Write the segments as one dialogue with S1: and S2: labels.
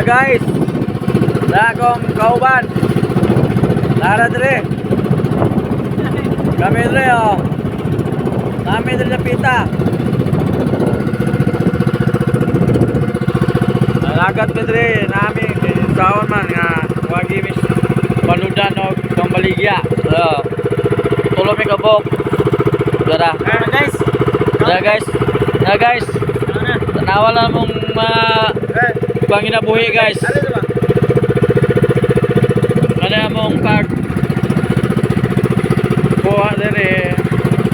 S1: guys, sa akong kauban. Tara dire. Kami dire oh. Kami dire sa pita. Nalagat mi dire nami saon man nga wagi mis panudan og pambaligya. Tulo mi kabok. Tara.
S2: Guys.
S1: Guys. Na guys. Tanawa lang mong panginabuhi guys. Ada mong pag kuha dire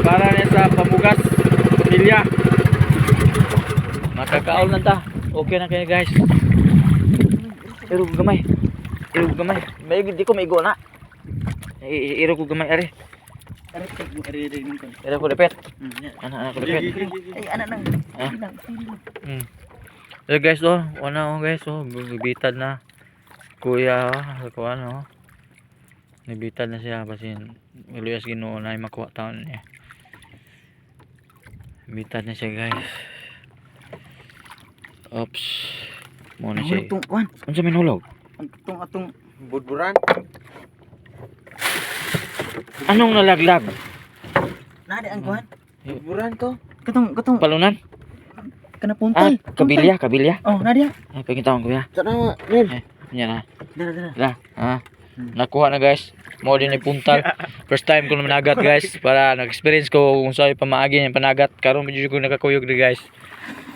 S1: para niya sa pamugas pamilya. Makakaon lang ta. Okay na kayo guys. Iro ko gamay. May di ko maigo na. Iro ko gamay are. Iro ko lepet. Anak ko lepet.
S2: Ay anak nang.
S1: So guys oh, guys oh, bibitad na. Kuya kuha no. Nibitad na siya basin iluyas Ginoo na makuha taon niya. Bitad na siya guys. Oops. Mo na siya. Unsa man hulog?
S2: Atong budburan.
S1: Anong nalaglag?
S2: Nadi ang kuan. Budburan to. Katong
S1: Palunan?
S2: kana puntay.
S1: Kabilya.
S2: Oh, nadi.
S1: Ay pagitaon ko ya.
S2: Sana Nil.
S1: Nya na.
S2: Dara.
S1: Nakuha na guys. Mo din ni puntal. First time ko na managat guys para nag-experience ko kung saan pamaagi yung panagat. Karon medyo ko nakakuyog di guys.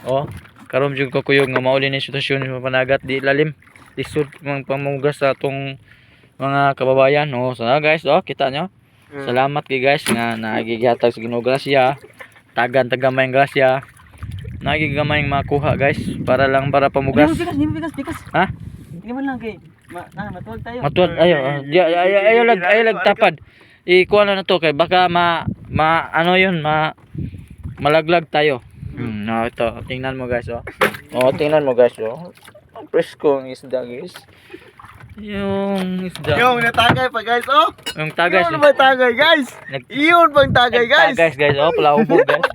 S1: Oh, karon medyo ko kuyog nga mao din ni sitwasyon ng panagat di lalim. Lisod mang pamugas sa atong mga kababayan. Oh, sana guys, oh, kita nyo. Salamat kay guys nga nagigihatag sa Ginoo grasya. Tagamay ang grasya. Nagigamay ang makuha guys para pamugas.
S2: Bikas.
S1: Ha?
S2: Hindi man lang kay matuwag tayo.
S1: Matuwad ayo lag tapad. Ikuha na to kay baka ano yun malaglag tayo. No, ito tingnan mo guys oh. Tingnan mo guys oh. Presko ang isda guys. Yung isda.
S2: Yung natagay pa guys oh.
S1: Yung tagay.
S2: Yun ba tagay guys? Iyon pang tagay guys.
S1: Guys oh, palaubog guys.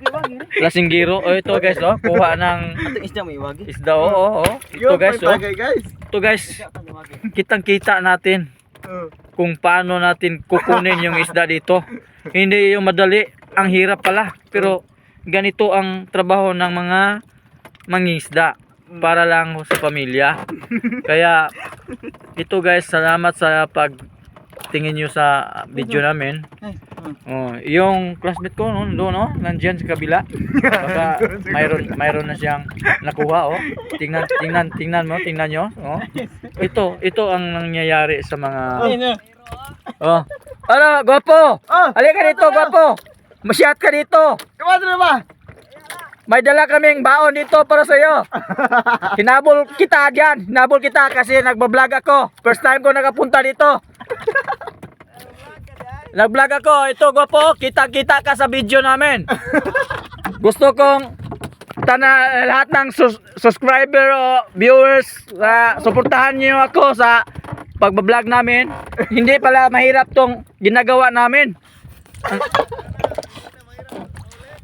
S1: Lasinggiro oh ito guys oh. Kuha ng
S2: Atong isda mo iwagi.
S1: isda oh. Ito guys oh. Ito guys. Kitang-kita natin kung paano natin kukunin yung isda dito. Hindi yung madali, ang hirap pala. Pero ganito ang trabaho ng mga mangingisda para lang sa pamilya. Kaya ito guys, salamat sa pagtingin nyo sa video namin. Yung classmate ko doon nandiyan sa kabila. Baka mayroon na siyang nakuha oh. Tingnan nyo oh. Ito ang nangyayari sa mga oh. Ano, gwapo? Halika dito, gwapo. Masyat ka dito.
S2: Kamadro ba?
S1: May dala kaming baon dito para sa iyo. Hinabol kita kasi nagba-vlog ako. First time ko nakapunta dito. Nag-vlog ako. Ito gwapo, kita ka sa video namin. Gusto kong lahat ng subscriber o viewers, suportahan niyo ako sa pagba-vlog namin. Hindi pala mahirap tong ginagawa namin.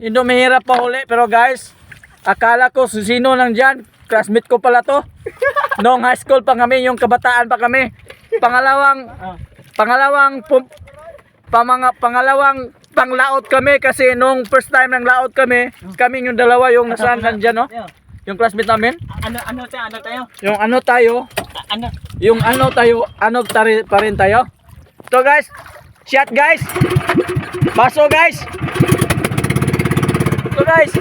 S1: Hindi mahirap pa huli, pero guys, akala ko sino lang dyan, classmate ko pala to. Noong high school pa kami, yung kabataan pa kami. Pangalawang panglaot kami kasi nung first time nang laot kami yung dalawa yung nasaan nandyan no? Yung classmate namin.
S2: Ano tayo?
S1: Yung ano tayo? Ano pa rin tayo? So guys, shot guys. Baso guys. So guys,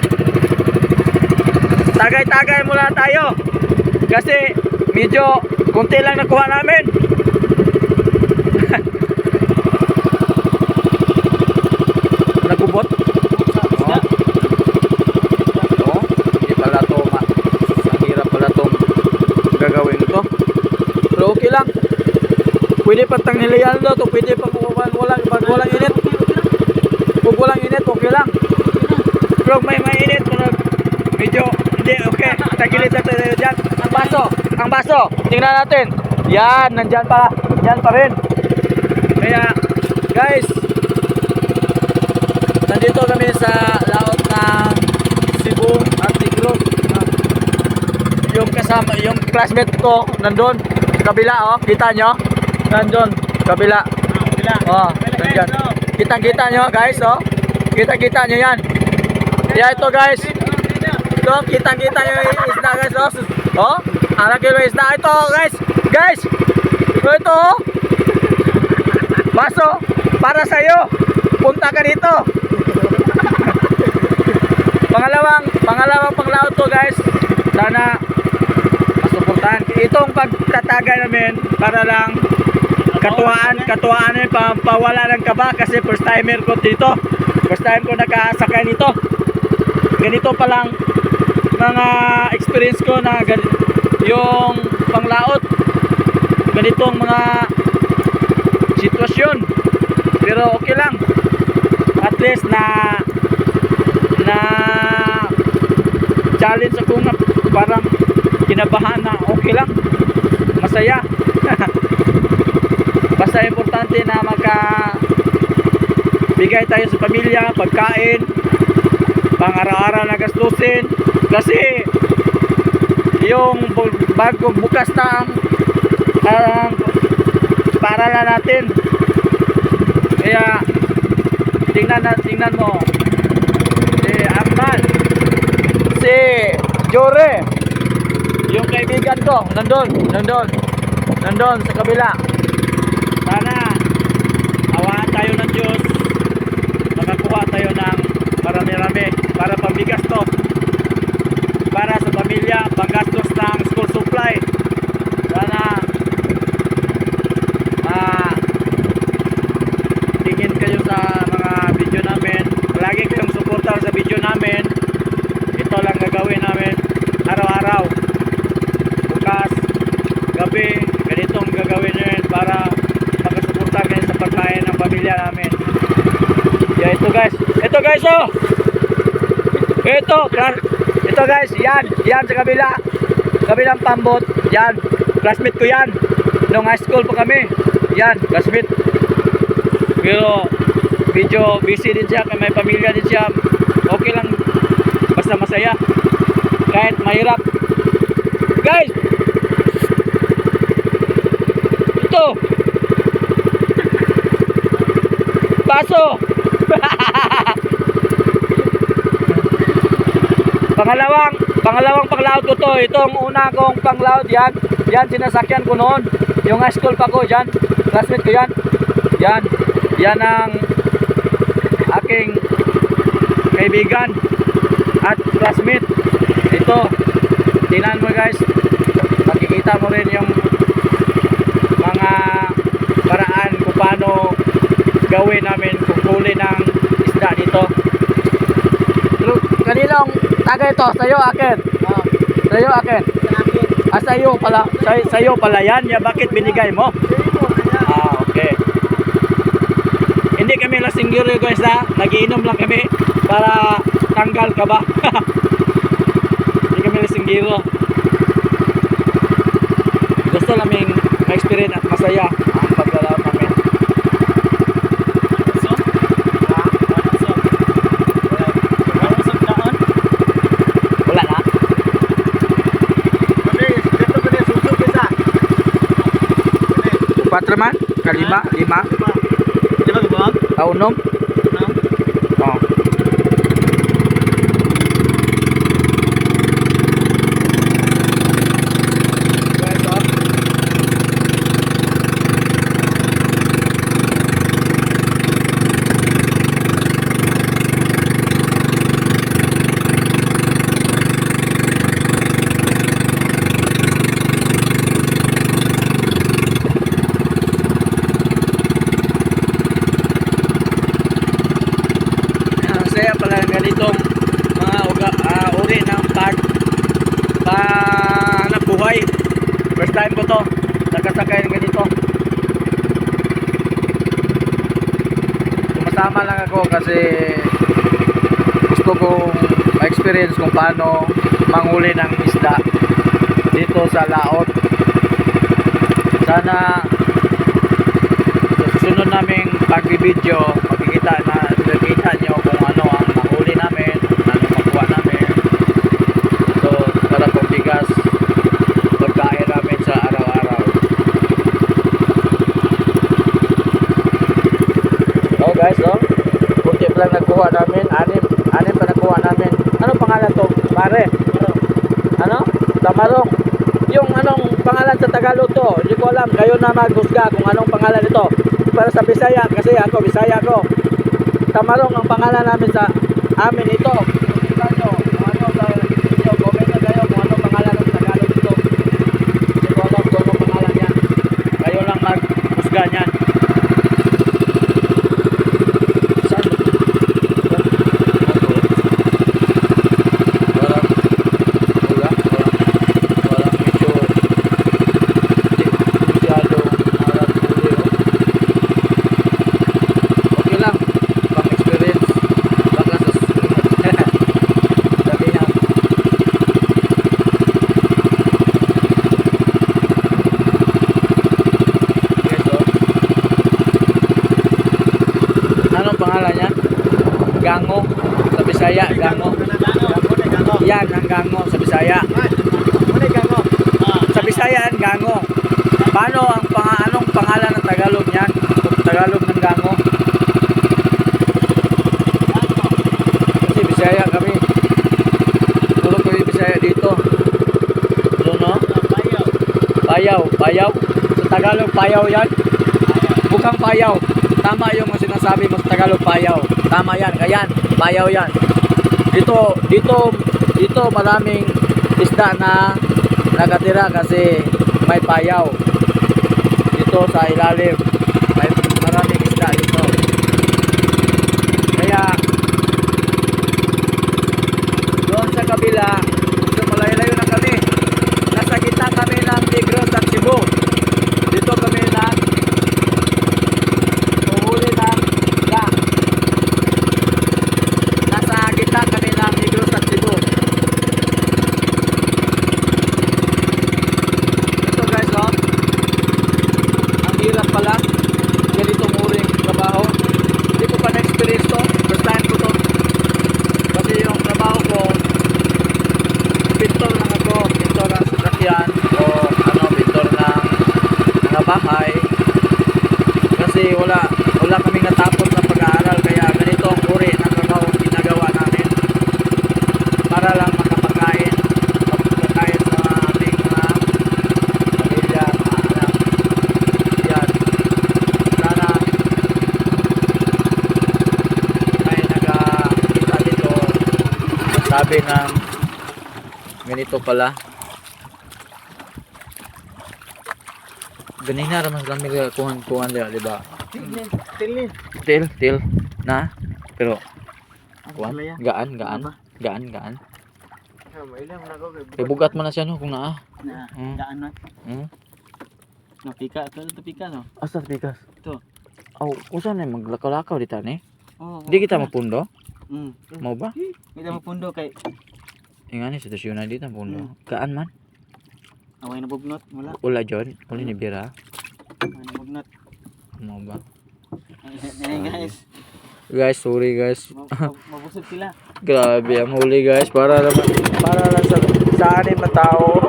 S1: tagay muna tayo kasi medyo konti lang nakuha namin. Nagubot. Hindi pala to ang hirap pala tong gagawin ito. Pero okay lang. Pwede pa tanghilian to, pwede pag walang init. Pag walang init, okay lang. Pero may mainit medyo hindi okay. Tagilid natin dyan. Ang baso. Tingnan natin. Yan, nandyan pa. Yan pa rin. Kaya guys, nandito kami sa laot ng Cebu at Negros. yung kasama, yung classmate ko nandun sa kabila, oh, kita nyo? Nandun, kabila. Oh, nandyan. Kitang-kita nyo guys, oh. Kita-kita nyo yan. Yeah, ito guys. Ito, kitang-kita nyo yung isda guys, oh. Oh, ang laki ng isda. Ito guys. Guys, ito, oh. Baso, para sa'yo. Punta ka dito. Pangalawang panglaot to guys. Sana masuportahan. Itong pagtataga namin para lang katuwaan eh, pawala ng kaba kasi first timer ko dito. First time ko nakasakay nito. Ganito pa lang mga experience ko na yung panglaot. Ganitong mga sitwasyon. Pero okay lang. At least na challenge ako na parang kinabahan na okay lang. Masaya. Basta importante na bigay tayo sa pamilya, pagkain, pang-araw-araw na gastusin. Kasi yung bago bukas na ang paaralan natin. Kaya tingnan mo si Akmal, si Jore, yung kaibigan ko nandun sa kabila. Sana awaan tayo ng Diyos, makakuha tayo ng marami-rami para pambigas to, para sa pamilya, panggastos ng school supply. Sana tingin kayo sa mga video namin, lagi kayong suportar sa video namin. Ito lang gagawin namin araw-araw, bukas, gabi, ganitong gagawin namin para makasuportar kayo sa pagkain ng pamilya namin. Yeah, ito guys, oh, ito guys, yan sa kabilang pambot, yan, classmate ko yan, nung high school pa kami, yan, classmate. Pero medyo busy din siya, may pamilya din siya. Okay lang, basta masaya kahit mahirap. Guys, ito baso. Pangalawang panglaut ko to. Itong una kong panglaut, yan sinasakyan ko noon, yung high school pa ko, yan classmate ko yan ang aking kaibigan at classmate. Ito, tingnan mo guys, makikita mo rin yung mga paraan kung paano gawin namin kung huli ng isda dito. Pero kaninong taga ito? Sa'yo akin? Sa'yo akin? Sa'yo pala yan. Ya, bakit binigay mo? Okay. Hindi kami lasinggiro guys, ha. Nagiinom lang kami para tanggal ka ba. Hindi kami lasinggiro. Gusto namin ma-experience at masaya ang paglalaro namin. Wala na. Patro man? Kalima? Lima? Unom? Oh. Saya pala ganitong mga uri ng hanap buhay. First time ko to nakasakay ng ganito. Sumasama lang ako kasi gusto kong ma-experience kung paano manghuli ng isda dito sa laot. Sana sa susunod naming pag-video makikita nyo kung ano ang mahuli namin, ano makuha namin. So para pambigas Tamarong. Yung anong pangalan sa Tagalog to, hindi ko alam. Kayo na maghusga kung anong pangalan ito. Para sa Bisaya, kasi ako, Bisaya ko. Tamarong ang pangalan namin sa amin ito. Kita nyo, kung ano sa video, comment na kayo kung anong pangalan ng Tagalog ito. Hindi ko alam kung anong pangalan yan. Kayo lang maghusga niyan. Saan? Walang medyo masyadong harap huli, oh. Okay lang, pang experience. Baka sa susunod. Sabi niya. Guys, oh. Anong pangalan niya? Gango. Sa Bisaya, gango. Yan ang gango sa Bisaya. Sa Bisaya ang gango. Paano ang anong pangalan ng Tagalog niyan? Tagalog ng gango. Kasi Bisaya kami. Puro ko yung Bisaya dito. No? Payaw. Payaw. Sa Tagalog, payaw yan. Bukang payaw. Tama yung sinasabi mo sa Tagalog, payaw. Tama yan. Kayan. Payaw yan. Dito maraming isda na nakatira kasi may payaw. Dito sa ilalim. May maraming isda dito. Kaya doon sa kabila, so malayo-layo na kami. Nasa gitna kami ng Negros at Cebu. Dito kami uhuli ng isda. Nasa gitna kami ng Negros at Cebu. Ito guys, oh. Ang hirap pala. Ganitong uring trabaho. Hindi ko pa na-experience to. First time ko to. Kasi yung trabaho ko, pintor lang ako. Pintor ng sasakyan o pintor ng mga bahay. Kasi wala kaming natapos na pag-aaral. Kaya ganito ang uri ng trabaho ginagawa namin. Para lang makapagkain sa ating mga pamilya, mga anak. Yan. Sana may nakakita dito. Sabi ng ganito pala. Ganina raman kami kuhan nila, di ba? Til na. Pero kuhan, gaan. Bugat man na siya no kung naa.
S2: Daan na. Napika. Ito pika no?
S1: Asa pikas?
S2: Ito.
S1: Aw, usa na maglakaw-lakaw dito ni?
S2: Oo.
S1: Di kita mapundo? Mau ba?
S2: Kita mapundo kay
S1: Ingani sitwasyon na dito pundo. Gaan man?
S2: away na bugnot.
S1: Wala jud, uli ni bira.
S2: Away na bugnot.
S1: Mau ba?
S2: Ay, guys.
S1: Guys, sorry guys.
S2: Mabusog sila.
S1: Grabe ang huli guys, para lang sa anim na tao.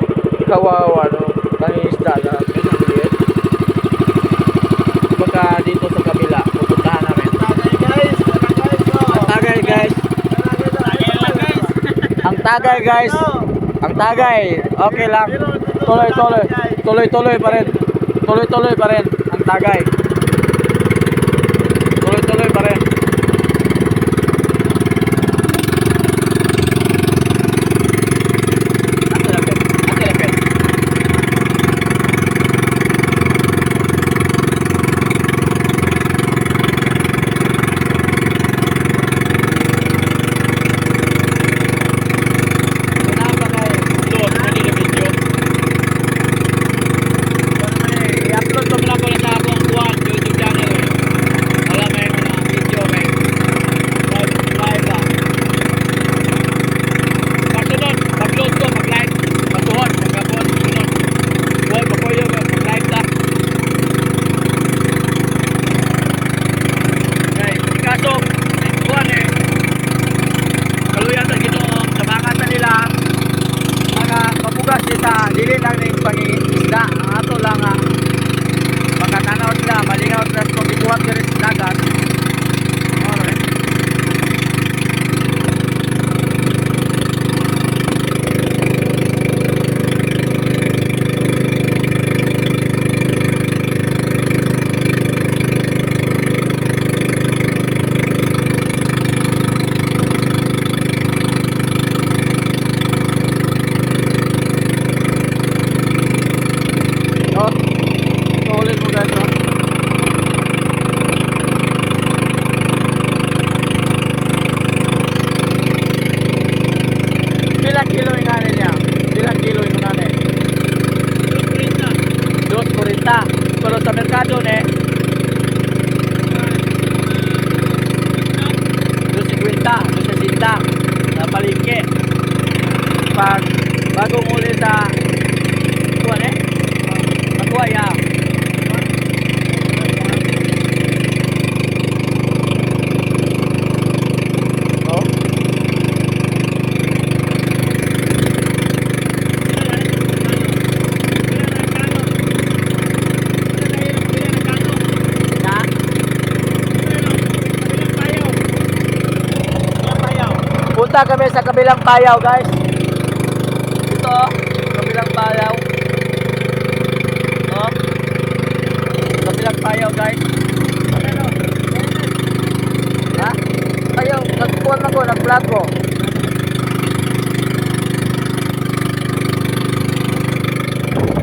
S1: Kawawa no. Nangisda na. Baka dito sa kabila, pupuntahan namin. Tagay guys. Ang tagay guys. Ang tagay. Okay lang. Tuloy-tuloy pa rin. Tuloy-tuloy pa rin ang tagay. Tuloy-tuloy pa rin. I-upload ko muna po na sa akong kuwan. Punta kami sa kabilang payaw, guys. Ito, kabilang payaw. Oh. Kabilang payaw, guys. Ha? Ayaw, nagkuhan ako, nag-vlog ko.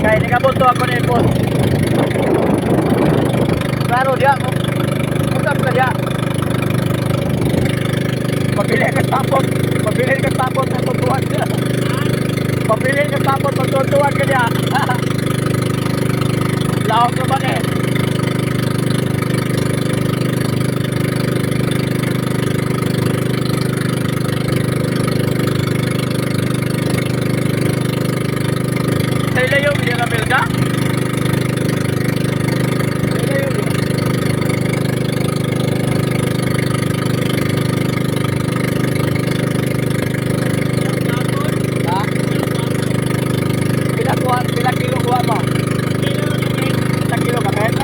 S1: Kaya nikabuto ako na ipon. Klaro dia mo. Usap ka dia. Pabili ka tapos. Pabili ka tapos na tutuan ka. Pabili ka tapos na tutuan ka dia. Laog ka ba eh? Ilayo, hindi na belga? Ilayo, ha? Pila kilo kuha mo? Pila kilo ka, Ben?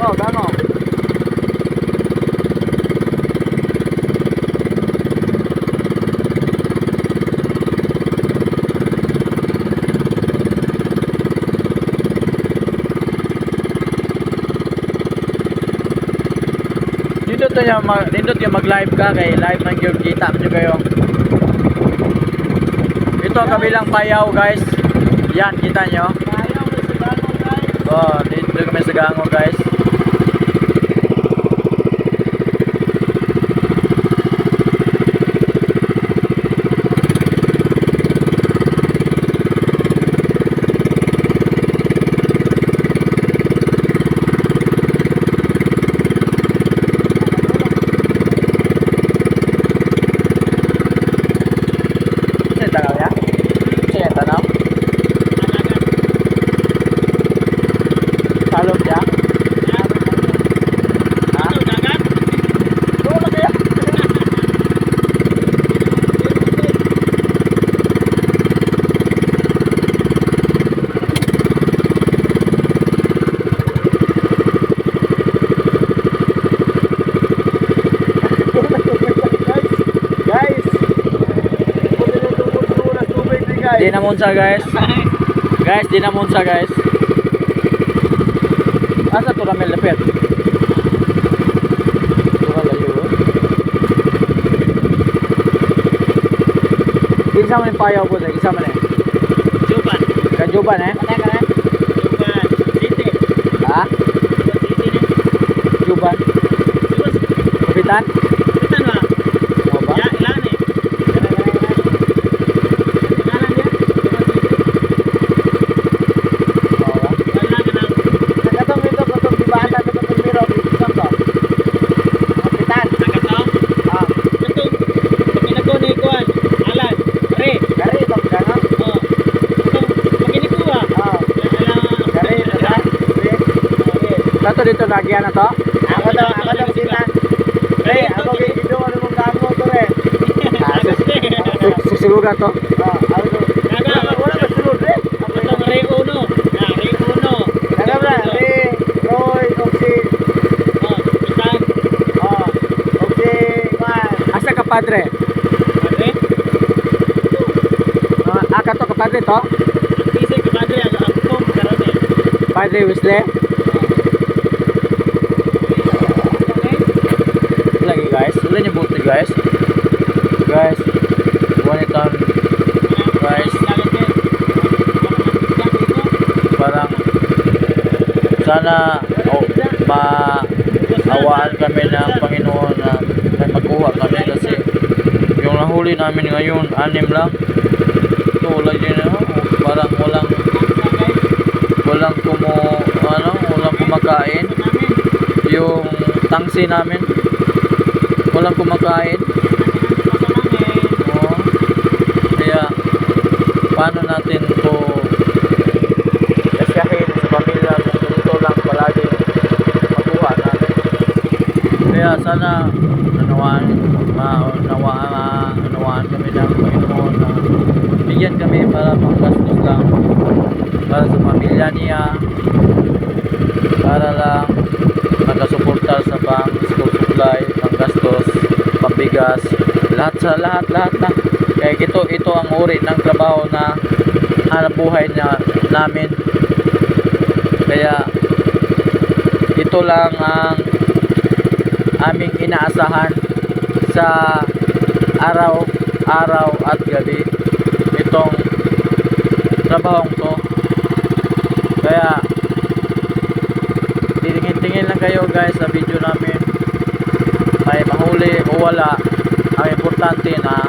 S1: Oh, gano? Nindot yung mag-live ka kay live man yung kita nyo kayo. Ito kabilang payaw, guys. Yan, kita nyo. Oh, dito kami sa Gango, guys. Di namun sa guys. Guys, di namun sa guys. Asa to ramel lepet? Tuwa layo. Kinsa man payaw ko sa isa man eh. Juban. Ka Juban eh? Juban. City. Ha? City ne. Juban. Kapitan? Kapitan ba? Mo ba? Ya, ilan eh. Kato dito lagi na to? Ako daw sila. Pre, ako video ano mong gamo to re. Susurugan to? Ako to. Wala ba sulod re? Ako to Re Uno. Re Uno. Nagabra, Re, Roy, Oxy. Pitan. Oxy, man. Asa ka padre? Padre? Aka to ka padre to? Isa ka padre ako karon eh. Padre Wesley? Guys, sila niyo buti guys. Guys, wanitan guys. Parang sana maawaan kami ng Panginoon na may magkuha kami kasi yung nahuli namin ngayon 6 lang. Tulad yun parang walang kumakain. Yung tangsi namin walang kumakain. Oo. Kaya paano natin to kasyahin sa pamilya kung ganito lang palagi makuha natin. Kaya sana nanawaan kami ng Panginoon na bigyan kami para panggastos lang para sa pamilya niya, para lang makasuporta sa pang-school supply, panggastos, pambili bigas, lahat na. Kaya ito ang uri ng trabaho na hanap buhay namin. Kaya ito lang ang aming inaasahan sa araw at gabi, itong trabahong to. Kaya tingin lang kayo guys sa video namin, may mahuli o wala. Ang importante na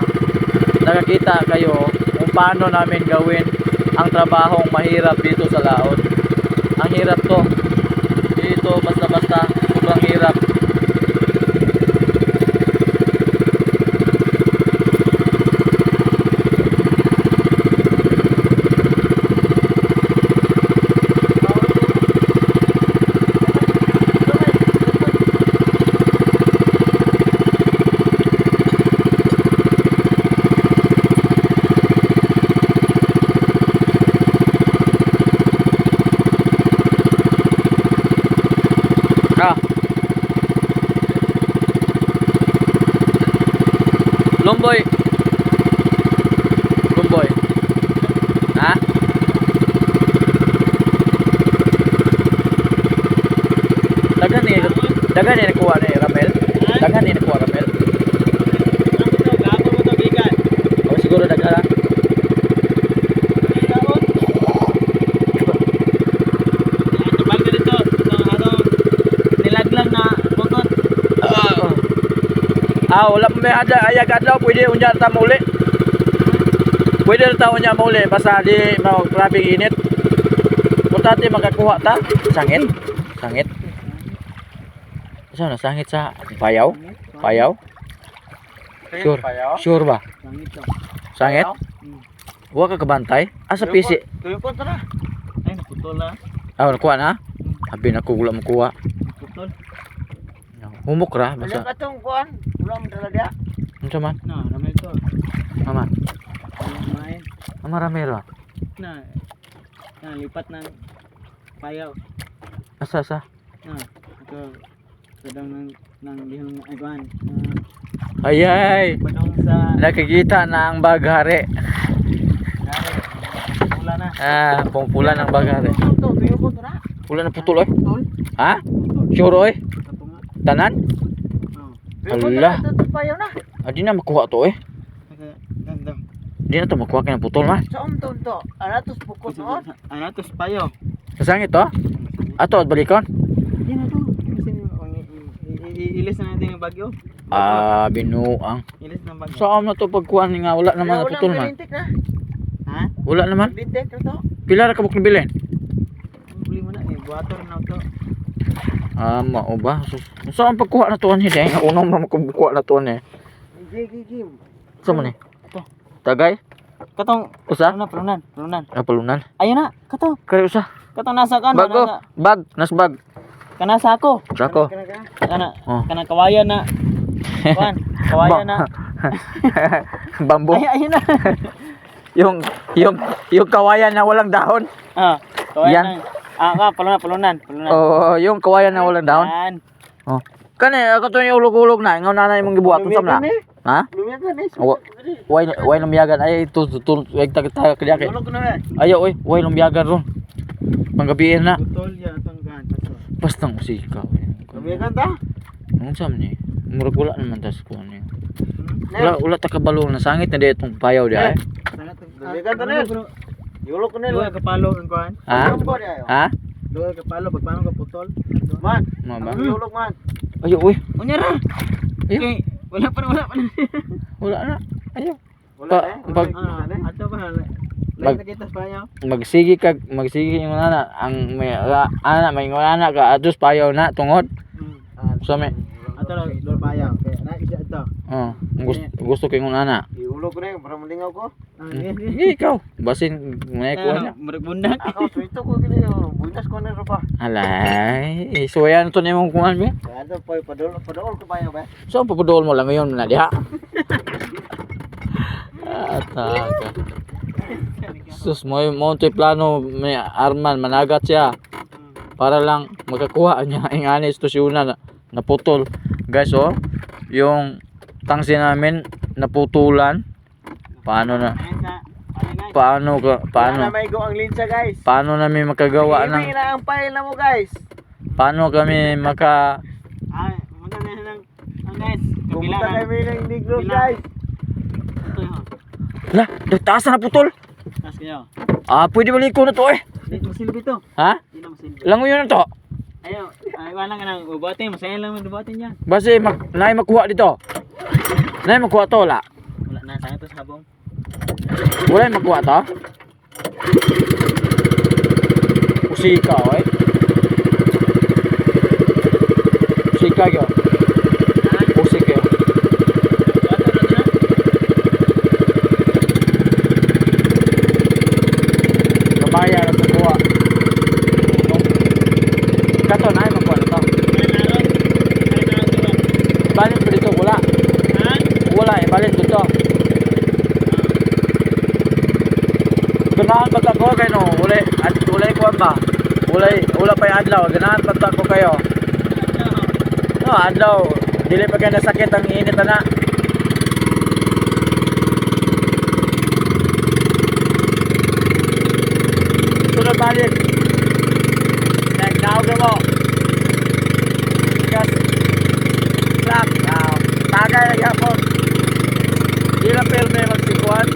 S1: nakakita kayo kung paano namin gawin ang trabahong mahirap dito sa laot. Ang hirap to dito, basta sobrang hirap. Lumboy. Ha? Dagan ni nakuha ni Ramel. O siguro dagan ha. Wala pa may ayag adlaw, pwede unya ta mauli. Pwede na ta unya mauli basta di grabing init. Importante makakuha ta. Sangit. Saan na sangit sa payaw? Sure ba? Sangit? Huwag ka kabantay. Asa pisi?
S2: Tuyo ko tara. Ay naputol na.
S1: Nakuha na? Habi na ko wala makuha.
S2: Putol.
S1: Humok ra
S2: Ano
S1: basta.
S2: katong kuan? Wala mo dala dia.
S1: Unsa man?
S2: Na, ramay to.
S1: Mama.
S2: Main.
S1: Mama ramero.
S2: Na. Lipat ng payaw.
S1: Asa.
S2: Na. Ito kadang ng dihong ay kuan.
S1: Ayay.
S2: Padong sa
S1: Nakikita na ang baghari.
S2: wala na.
S1: Pumpulan ng baghari.
S2: Tuyo ko tara.
S1: Pula na putol oy.
S2: Putol.
S1: Ha? Sure oy.
S2: Katunga.
S1: Tanan? Hala.
S2: Payaw na.
S1: Di na makuha to eh.
S2: Ganda.
S1: Di na to makuha kay ng putol man.
S2: Saan to? Anatos pukos on. Anatos payaw.
S1: Kasangit to? Ato at balikon?
S2: Hindi na to. Ilis na natin yung bagyo.
S1: Binuang.
S2: Ilis ng bagyo.
S1: Saan na to pagkuha ni nga wala naman na putol man.
S2: Ha?
S1: Wala naman.
S2: Bintik na to.
S1: Pila ra ka buk bilin?
S2: Buli mo na eh. Buhator na to.
S1: Mao ba? Saan pagkuha na to ni dai? Unang makukuha na to ni.
S2: Gigi.
S1: Sa man ni?
S2: Ito.
S1: Tagay?
S2: Katong
S1: Usa?
S2: Pelunan.
S1: Palunan.
S2: Ayun na. Katong.
S1: Kaya usa.
S2: Katong nasa kan.
S1: Bago. Bag. Nas bag.
S2: Kanasa ako.
S1: Sako.
S2: Kana.
S1: Oh.
S2: Kana kawayan na. Kuan. Kawayan na.
S1: Bambo.
S2: Ayun na.
S1: yung kawayan na walang dahon.
S2: Kawayan
S1: Yan.
S2: na. Palunan.
S1: Oo, yung kawayan na walang dahon.
S2: Yan.
S1: Oh. Kani ako to yung ulog-ulog na, ngaw nanay mong gibuhat unsam na. Ha?
S2: Lumiyagan eh.
S1: Way lumyagan ay ay tag kaya kay.
S2: Tulog na eh.
S1: Ayo oy, way lumyagan ron. Panggabiin na.
S2: Butol yan itong gan.
S1: Bastang usika.
S2: Lumiyagan ta?
S1: Unsam ni? Murag wala naman tas ko niya. Wala ta kabalo na sangit na di itong payaw di ay.
S2: Lumiyagan ta na. Yulok na nila. Kapalo ang kuan.
S1: Ha? Ha?
S2: Doon kapalo pagpano ka putol. Man.
S1: Mama.
S2: Yulok man.
S1: Ayo oy.
S2: Unya ra.
S1: Ayo.
S2: Wala pa.
S1: Wala na. Ayo.
S2: Wala
S1: Pag
S2: ato pa. Lagi nakita pa yaw.
S1: magsigi yung ana ang may ana may ana ka adus payaw na tungod. So me.
S2: Ato ra do payaw. Kaya na isa ito.
S1: Gusto ko yung ana.
S2: Iulog na para malingaw ko.
S1: Ikaw basin may ko na.
S2: Magbundak. Ako suito ko kini bundas ko na pa.
S1: Alay, isuyan to ni mong kuan be.
S2: Ato pa padol ko payaw ba.
S1: So pagudol mo lang ngayon na diha. Ataga. Sus mo plano may Arman managat siya para lang makakuha niya ang anis to siya na naputol. Guys, yung tangsi namin naputulan. Paano na?
S2: Ayan sa, guys.
S1: Paano
S2: Wala na may go ang linsa guys.
S1: paano namin makagawa ng
S2: Hindi na ang file na mo guys.
S1: paano kami maka
S2: Muna na lang. Ang guys.
S3: Pumunta kami ng Negros
S2: Kabila.
S3: guys.
S2: Ito yun.
S1: la, taas na putol.
S2: Tapos kayo.
S1: Pwede maliko na to eh.
S2: Hindi masilbi to.
S1: Ha?
S2: Hindi na masilbi.
S1: Lango yun na to.
S2: Ayaw. Wala ka nang ubatin. Masaya lang yung ubatin yan.
S1: Base naay makuha dito. Naay makuha to la.
S2: Wala na. Saan ito sa habong.
S1: Wala yung makuha to. Usika oy. Usika yo. Usika yo. Kamaya na kuha. Kato naay makuha na to. Balik pa dito wala. Wala eh, balik dito. Ganahan pa ako kayo no, ulay kuwan ba? Wala pa yung adlaw, ganahan pa ako kayo. No, adlaw, dili pa kayo nasakit ang init na. Sunod balik. Nagnaog na mo. Gas. Slap. Tagay na yapon. Di na pirme magsikuan.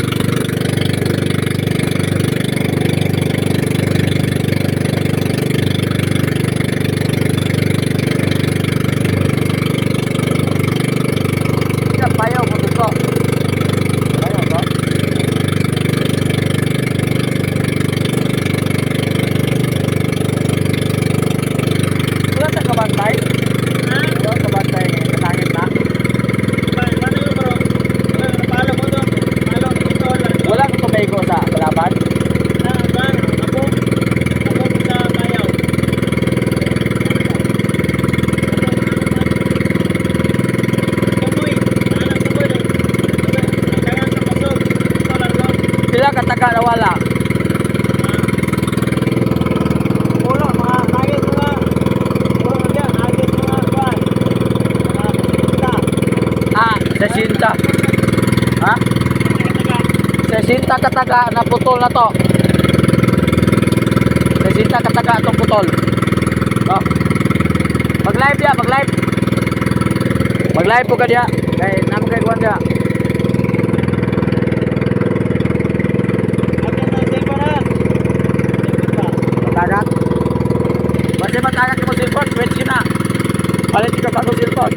S1: Payaw mo dito. Payaw ba? Wala ka kabantay? Wala ka kabantay ngayon. Katangit na? Wala ka tumaygo sa kalaban? Sila kataga na wala. Sa sinta. Ha? Sa sinta kataga na putol na to. Sa sinta kataga itong putol. No? Mag-live ya, mag-live. Mag-live po ka diya. Kaya naman kayo kuwan diya. Matagat. Basta matagat mo silpon, switch na. Palit ka bago silpon.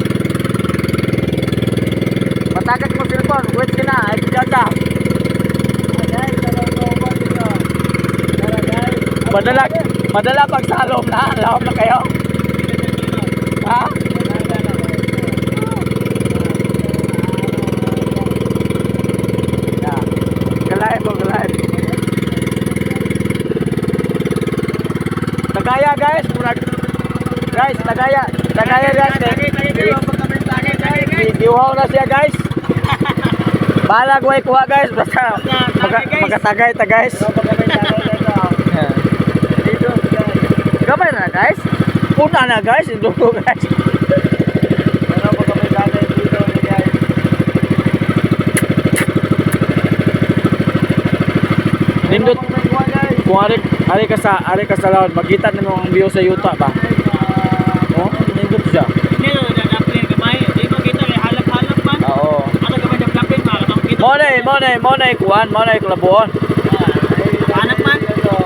S1: Matagat mo silpon, switch na. Ay, kaganda. Madala pag salom na. Lahom na kayo. Ha? Galay po, galay. Tagaya guys, guys, tagaya guys. Iuhaw na siya guys. Balag way kuha guys, basta magatagay ta guys. Gamay na guys. Punta na guys, indugo guys. Nindot kung ari ka sa laod, makita nimo ang view sa yuta ba? Oh, nindot siya. Oo. Monay kuan, monay kulabuon.
S2: Anak man.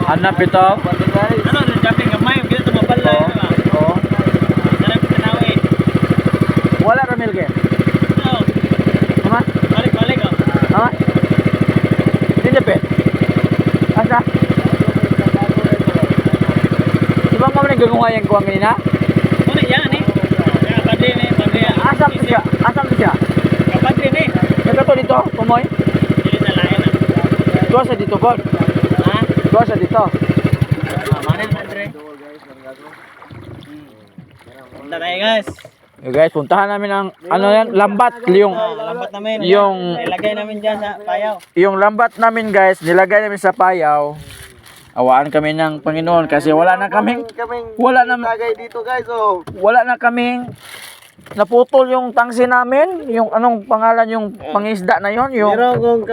S1: Hanap ito.
S2: Ano, nagdapin gamay, kita tumabalay.
S1: Oo.
S2: Sarap tanawi.
S1: Wala ka milke.
S2: Oo.
S1: Ama?
S2: Balik oh.
S1: Ha? Hindi pe. Asa? Di ba mo naggunguhayan ko ang kanina?
S2: Ano yan eh? Ya, padre ni, padre.
S1: Asam siya. Asam siya.
S2: Padre ni.
S1: Nagato dito, kumoy.
S2: Dili na lain na.
S1: Tuwa sa dito, God.
S2: Ha?
S1: Tuwa sa dito.
S2: Mana padre? Punta tayo guys.
S1: Guys, puntahan namin ang ano yan, lambat,
S2: Lambat namin.
S1: yung
S2: Ilagay namin dyan sa payaw.
S1: yung lambat namin guys, nilagay namin sa payaw. Awaan kami ng Panginoon kasi wala na kaming
S3: Tagay dito guys oh.
S1: wala na kaming naputol yung tangsi namin. Yung anong pangalan yung pangisda na yon? Yung
S3: Meron kong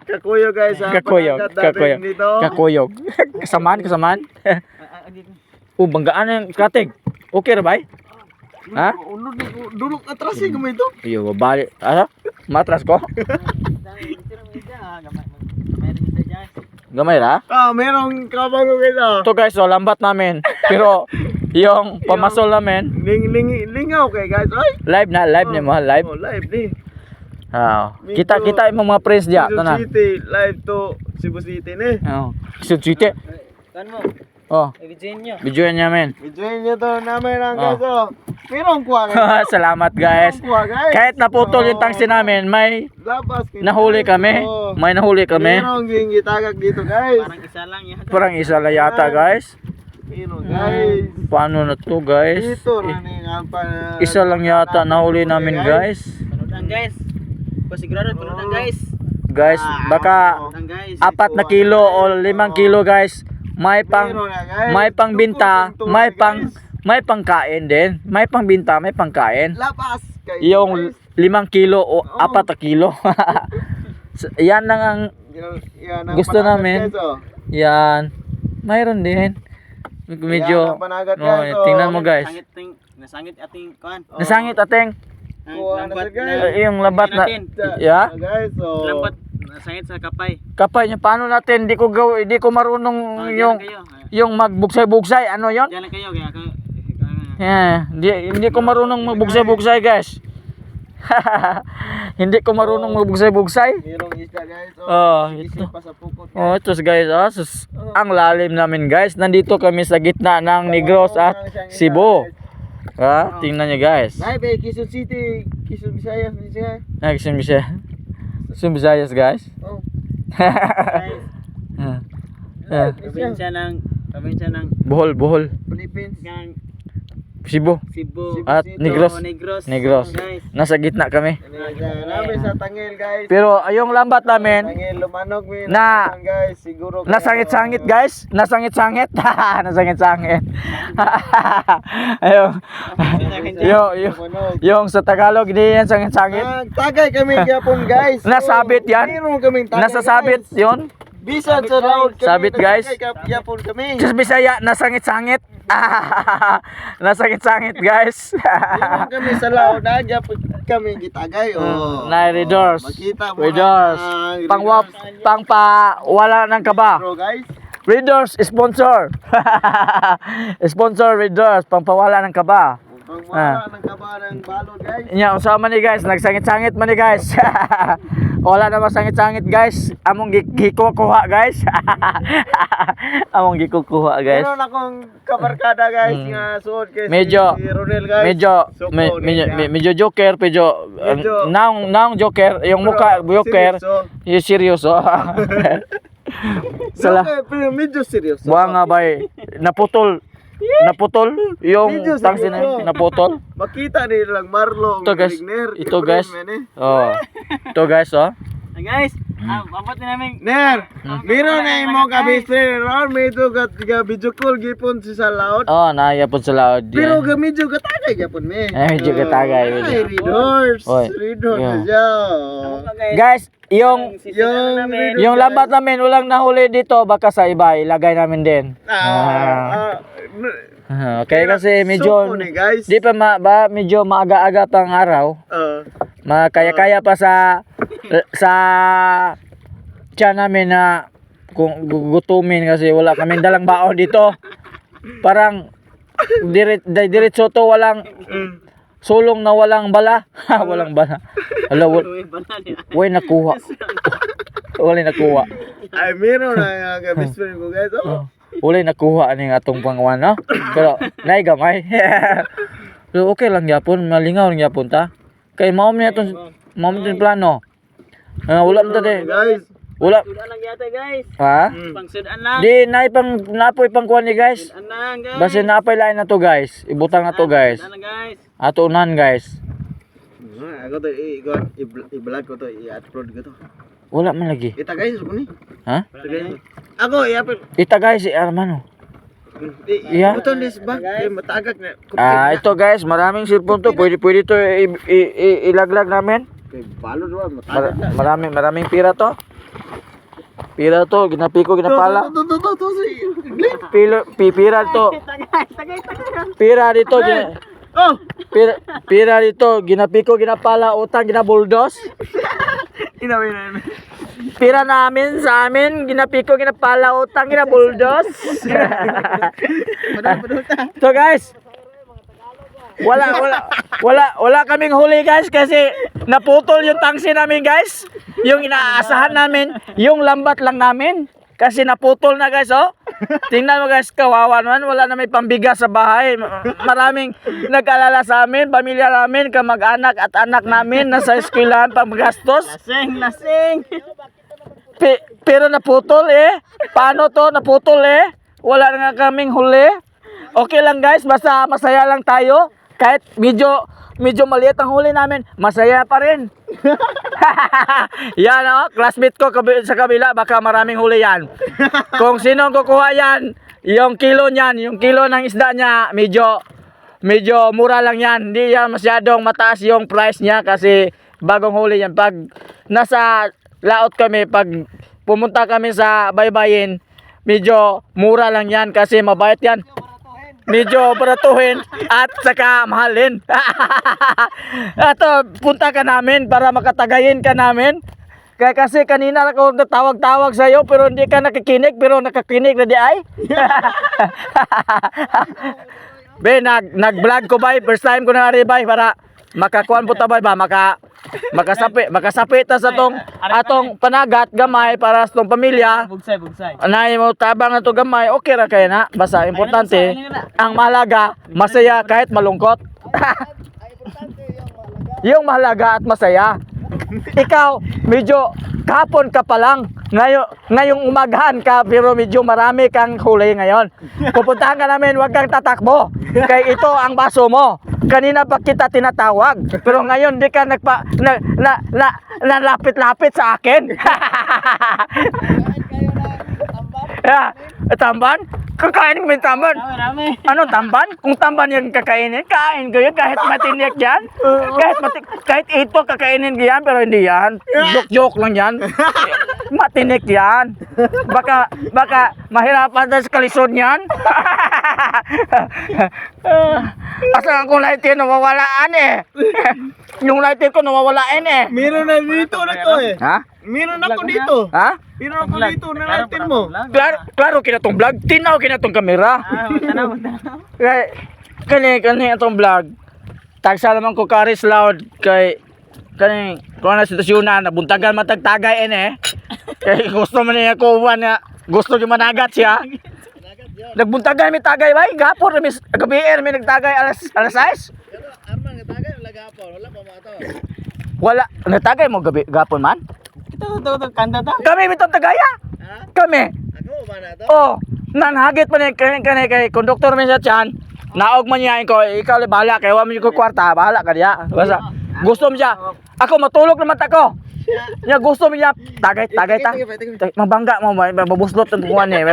S3: kakuyo guys ha.
S1: Kakuyog,
S3: Panagat natin dito.
S1: kakuyog. Kasamaan. Banggaan na yung katig. Okay ra ba? Ha?
S3: Dulok atras eh kami ito.
S1: Iyo, balik. Matras ko? Gamay ra?
S3: Merong kabago guys
S1: Ito guys, lambat namin. Pero yung pamasol namin,
S3: lingaw kay guys. Ay.
S1: live ni mo, live.
S3: Oh, live ni.
S1: Kita yung mga friends diya,
S3: Quezon
S1: tanan.
S3: City, live to Cebu City ni.
S1: Quezon City.
S2: Kan mo.
S1: Oh,
S2: Ibigin nyo.
S1: videoan namin.
S3: Videoin nyo to namin lang guys oh. Merong kuha guys.
S1: Salamat guys.
S3: Merong kuha guys.
S1: Kahit naputol yung tangsi namin, may
S3: Labas kayo,
S1: nahuli
S3: guys.
S1: kami.
S3: Oh.
S1: May nahuli kami.
S3: Merong gitagak dito guys.
S2: Parang isa lang yan.
S1: Parang isa lang yata guys.
S3: Merong guys.
S1: Paano na to guys?
S3: Dito running apa.
S1: Isa lang yata nahuli namin guys.
S2: Panudan guys. Pasigurado panudan guys.
S1: Guys, baka
S2: Panudan guys.
S1: 4 na kilo o 5 kilo guys. May pang binta, may pang kain din. May pang binta, may pang kain.
S3: Labas kayo.
S1: Yung 5 kilo o 4 na kilo. Yan lang ang
S3: Yan ang
S1: gusto
S3: panagat,
S1: namin.
S3: guys, oh.
S1: yan. Mayroon din. Medyo
S3: Yan ang panagat, guys, oh.
S1: tingnan mo guys.
S2: Nasangit ating kuan.
S1: Nasangit ateng
S3: Kuha na
S2: Lambat
S3: sir, guys.
S1: yung labat na.
S2: natin.
S1: Yeah.
S3: Guys, so
S2: Lambat nasangit sa kapay.
S1: Kapay niya paano natin di ko marunong yung
S2: Kayo.
S1: yung magbugsay-bugsay ano yon?
S2: Diyan lang kayo kaya ka.
S1: Hindi ko marunong magbugsay-bugsay guys. Hindi ko marunong magbugsay-bugsay.
S3: merong isda guys.
S1: Ito.
S3: Isip pa sa pukot.
S1: Ito guys, ang lalim namin guys. Nandito kami sa gitna ng Negros at Cebu. Tingnan niyo guys.
S3: Ay, be, Quezon City, Quezon Visayas, Visayas.
S1: Quezon Visayas guys.
S3: Oh.
S2: Probinsya ng
S1: Bohol,
S3: Philippines.
S2: ng
S1: Cebu
S2: Cebu.
S1: at Negros.
S2: Negros. Guys.
S1: Nasa gitna kami.
S3: Namin sa Tangil guys.
S1: Pero yung lambat namin
S3: Tangil lumanog min.
S1: Na-
S3: guys, siguro
S1: nasangit-sangit guys. Nasangit-sangit. Nasangit-sangit. Ayun. Yung sa Tagalog hindi yan sangit-sangit.
S3: Tagay kami gyapon guys.
S1: Nasabit yan?
S3: Meron kaming tagay.
S1: Nasasabit
S3: guys.
S1: yon.
S3: Bisan sa road kami.
S1: Sabit, guys.
S3: Gyapon kami.
S1: Sa Bisaya nasangit-sangit. Nasangit-sangit guys.
S3: Meron kami sa laod na gyapon kami gitagay. Oh.
S1: Na readers.
S3: Makita mo.
S1: Readers. Wala ng kaba.
S3: Bro guys.
S1: Readers sponsor. Sponsor Readers pangpawala ng kaba.
S3: Pag wala ng kaba ng balod guys.
S1: Nya usama ni guys, nagsangit-sangit man ni guys. Wala na masangit-sangit guys. Among gikukuha guys. Among gikukuha guys.
S3: Meron akong kabarkada guys nga suod kay
S1: Medyo-
S3: si Ronel guys. Suko niya.
S1: Medyo joker pero
S3: Medyo-
S1: naong joker, yung mukha joker, yung seryoso. Sala.
S3: Okay, pero medyo seryoso.
S1: Buwa nga bay, naputol yung
S3: Medyo
S1: tangsi na
S3: seryoso.
S1: naputol.
S3: Makita nilang Marlon.
S1: Ito guys,
S3: Rigner,
S1: ito guys.
S3: different, man,
S1: Oh. Ito guys, oh.
S2: Guys, abot na namin.
S3: Ner, meron na imo ka best-friend ron, medyo ka video call gipon si sa laot.
S1: Oh, naaya po sa laod.
S3: Pero ga medyo katagay gyapon me.
S1: Medyo katagay,
S3: Ay,
S1: medyo.
S3: readers.
S1: Oy.
S3: Readers
S1: Yeah.
S3: na siya.
S1: Guys, yung lambat namin walang nahuli dito, baka sa iba ilagay namin din. Okay, kasi medyo
S3: Suko ni guys.
S1: di pa medyo maaga-aga pang araw. Makaya-kaya pa sa tiyan namin na kung gugutumin kasi wala kaming dalang baon dito. Parang diretso to, walang sulong na walang bala. Walang bala. Hala, way nakuha. Wala nakuha.
S3: Ay, meron na nga best friend ko guys. Oh.
S1: Wala nakuha ning atong pangwan, no? Pero nay gamay. Pero okay lang gyapon, malingaw lang gyapon ta. Kay mao man itong plano. Wala man ta de.
S3: Guys.
S1: Wala.
S2: Sudan lang yata guys.
S1: Ha?
S2: Pang sudan lang.
S1: Di napoy pang kuan ni guys.
S2: Sudan lang guys.
S1: Basta napay lain na to guys. Ibutang na to guys.
S2: Sudan lang guys.
S1: Ato unan guys.
S3: Ako to i-vlog ko to, i-upload ko to.
S1: Wala man lagi.
S3: Ita guys ko ni.
S1: Ha?
S3: Ako i-upload.
S1: Ita guys si Armano. Yeah.
S3: Buton this bag. Matagag na.
S1: Ito guys, maraming cellphone to. Pwede to ilaglag namin.
S3: Balo doon. Matagag na.
S1: Maraming pira to. Pira to, ginapiko, ginapala. Pira to. Pira dito, pira dito, ginapiko, ginapala, utang, ginabuldos.
S3: Inawin na.
S1: Pira namin sa amin, ginapiko, ginapala, utang, ginabuldos. So guys, wala kaming huli guys kasi naputol yung tangsi namin guys. Yung inaasahan namin, yung lambat lang namin kasi naputol na guys oh. Tingnan mo guys, kawawa naman, wala na may pambigas sa bahay. Maraming nag-alala sa amin, pamilya namin, kamag-anak at anak namin nasa eskwelahan panggastos.
S2: Lasing.
S1: Pero naputol eh. Paano to? Naputol eh. Wala na nga kaming huli. Okay lang guys, basta masaya lang tayo. Kahit medyo maliit ang huli namin, masaya pa rin. Yan oh, classmate ko sa kabila, baka maraming huli yan. Kung sino kukuha yan, yung kilo ng isda niya, medyo mura lang yan. Hindi yan masyadong mataas yung price niya kasi bagong huli yan. Pag nasa laot kami, pag pumunta kami sa baybayin, medyo mura lang yan kasi mabait yan. Medyo baratuhin at saka mahalin. Ato, punta ka namin para makatagayin ka namin. Kaya kasi kanina ako tawag-tawag sa iyo pero hindi ka nakikinig pero nakakinig na di ay. Be, nag-vlog ko bay, first time ko na rin bay para makakuan po tabay ba, makasapi ta sa atong panagat gamay para sa tong pamilya.
S2: Bugsay.
S1: Anay mo tabang na to gamay, okay ra kay na. Basta importante, ang mahalaga, masaya kahit malungkot. Yung mahalaga at masaya. Ikaw, medyo kahapon ka pa lang. Ngayong umagahan ka pero medyo marami kang huli ngayon. Pupuntahan ka namin, huwag kang tatakbo. Kaya ito ang baso mo. Kanina pa kita tinatawag. Pero ngayon di ka nalapit-lapit sa akin. Tamban? Kakainin mo yung tamban?
S2: Rami.
S1: Ano tamban? Kung tamban yung kakainin, kain ko yun kahit matinik yan. Kahit ito kakainin ko yan, pero hindi yan. Joke lang yan. Matinik yan. Baka mahirapan tayo sa kalisod yan. Asa kung lightin nawawalaan eh. Yung lightin ko nawawalaan eh.
S3: Meron na dito na to eh.
S1: Ha?
S3: Meron ako dito.
S1: Ha?
S3: Meron ako dito na natin mo.
S1: Klaro kinatong vlog. Tinaw kinatong kamera.
S2: Tanaw.
S1: Kani atong vlog. Tagsa naman ko karis loud kay kung na sitwasyon na nabuntagan matagtagay eh. Kay gusto man niya kuwan na gusto gyud managat siya. Nagbuntagan mi tagay bay gapon mi gabi mi nagtagay alas 6.
S3: Arman nga tagay wala gapon, wala pa mato.
S1: Wala natagay mo gabi gapon man.
S2: Ito kanda ta.
S1: Kami bitong tagaya. Kami.
S3: Ako ba na to?
S1: Oh, nanhagit pa ni kay konduktor man siya tiyan. Naog man niya ko, ikaw le bahala kay wa man ko kwarta, bahala ka diya. Basta gusto mo siya. Ako matulog naman tako. Niya gusto mo niya tagay ta. Mabangga mo mabuslot ang kuan ni.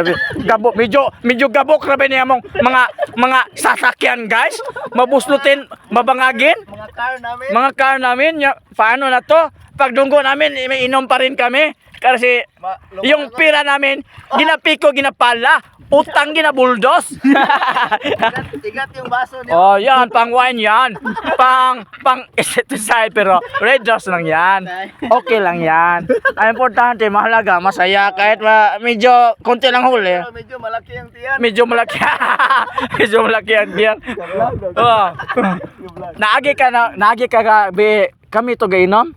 S1: Gabok medyo gabok ra ba niya mong mga sasakyan guys. Mabuslutin, mabangagin. Mga car namin. Paano na to? Pagdunggo namin may inom pa rin kami. Kasi yung pira namin ginapiko, ginapala, utang, ginabuldos.
S3: Tigat yung baso niya.
S1: Oh, yan, pang wine yan. Pang insecticide pero red dress lang yan. Okay lang yan. Ang importante, mahalaga, masaya kahit medyo konti lang huli.
S3: Medyo malaki ang tiyan.
S1: Medyo malaki. Medyo malaki ang tiyan. Oh. Naagi ka be kami to gainom.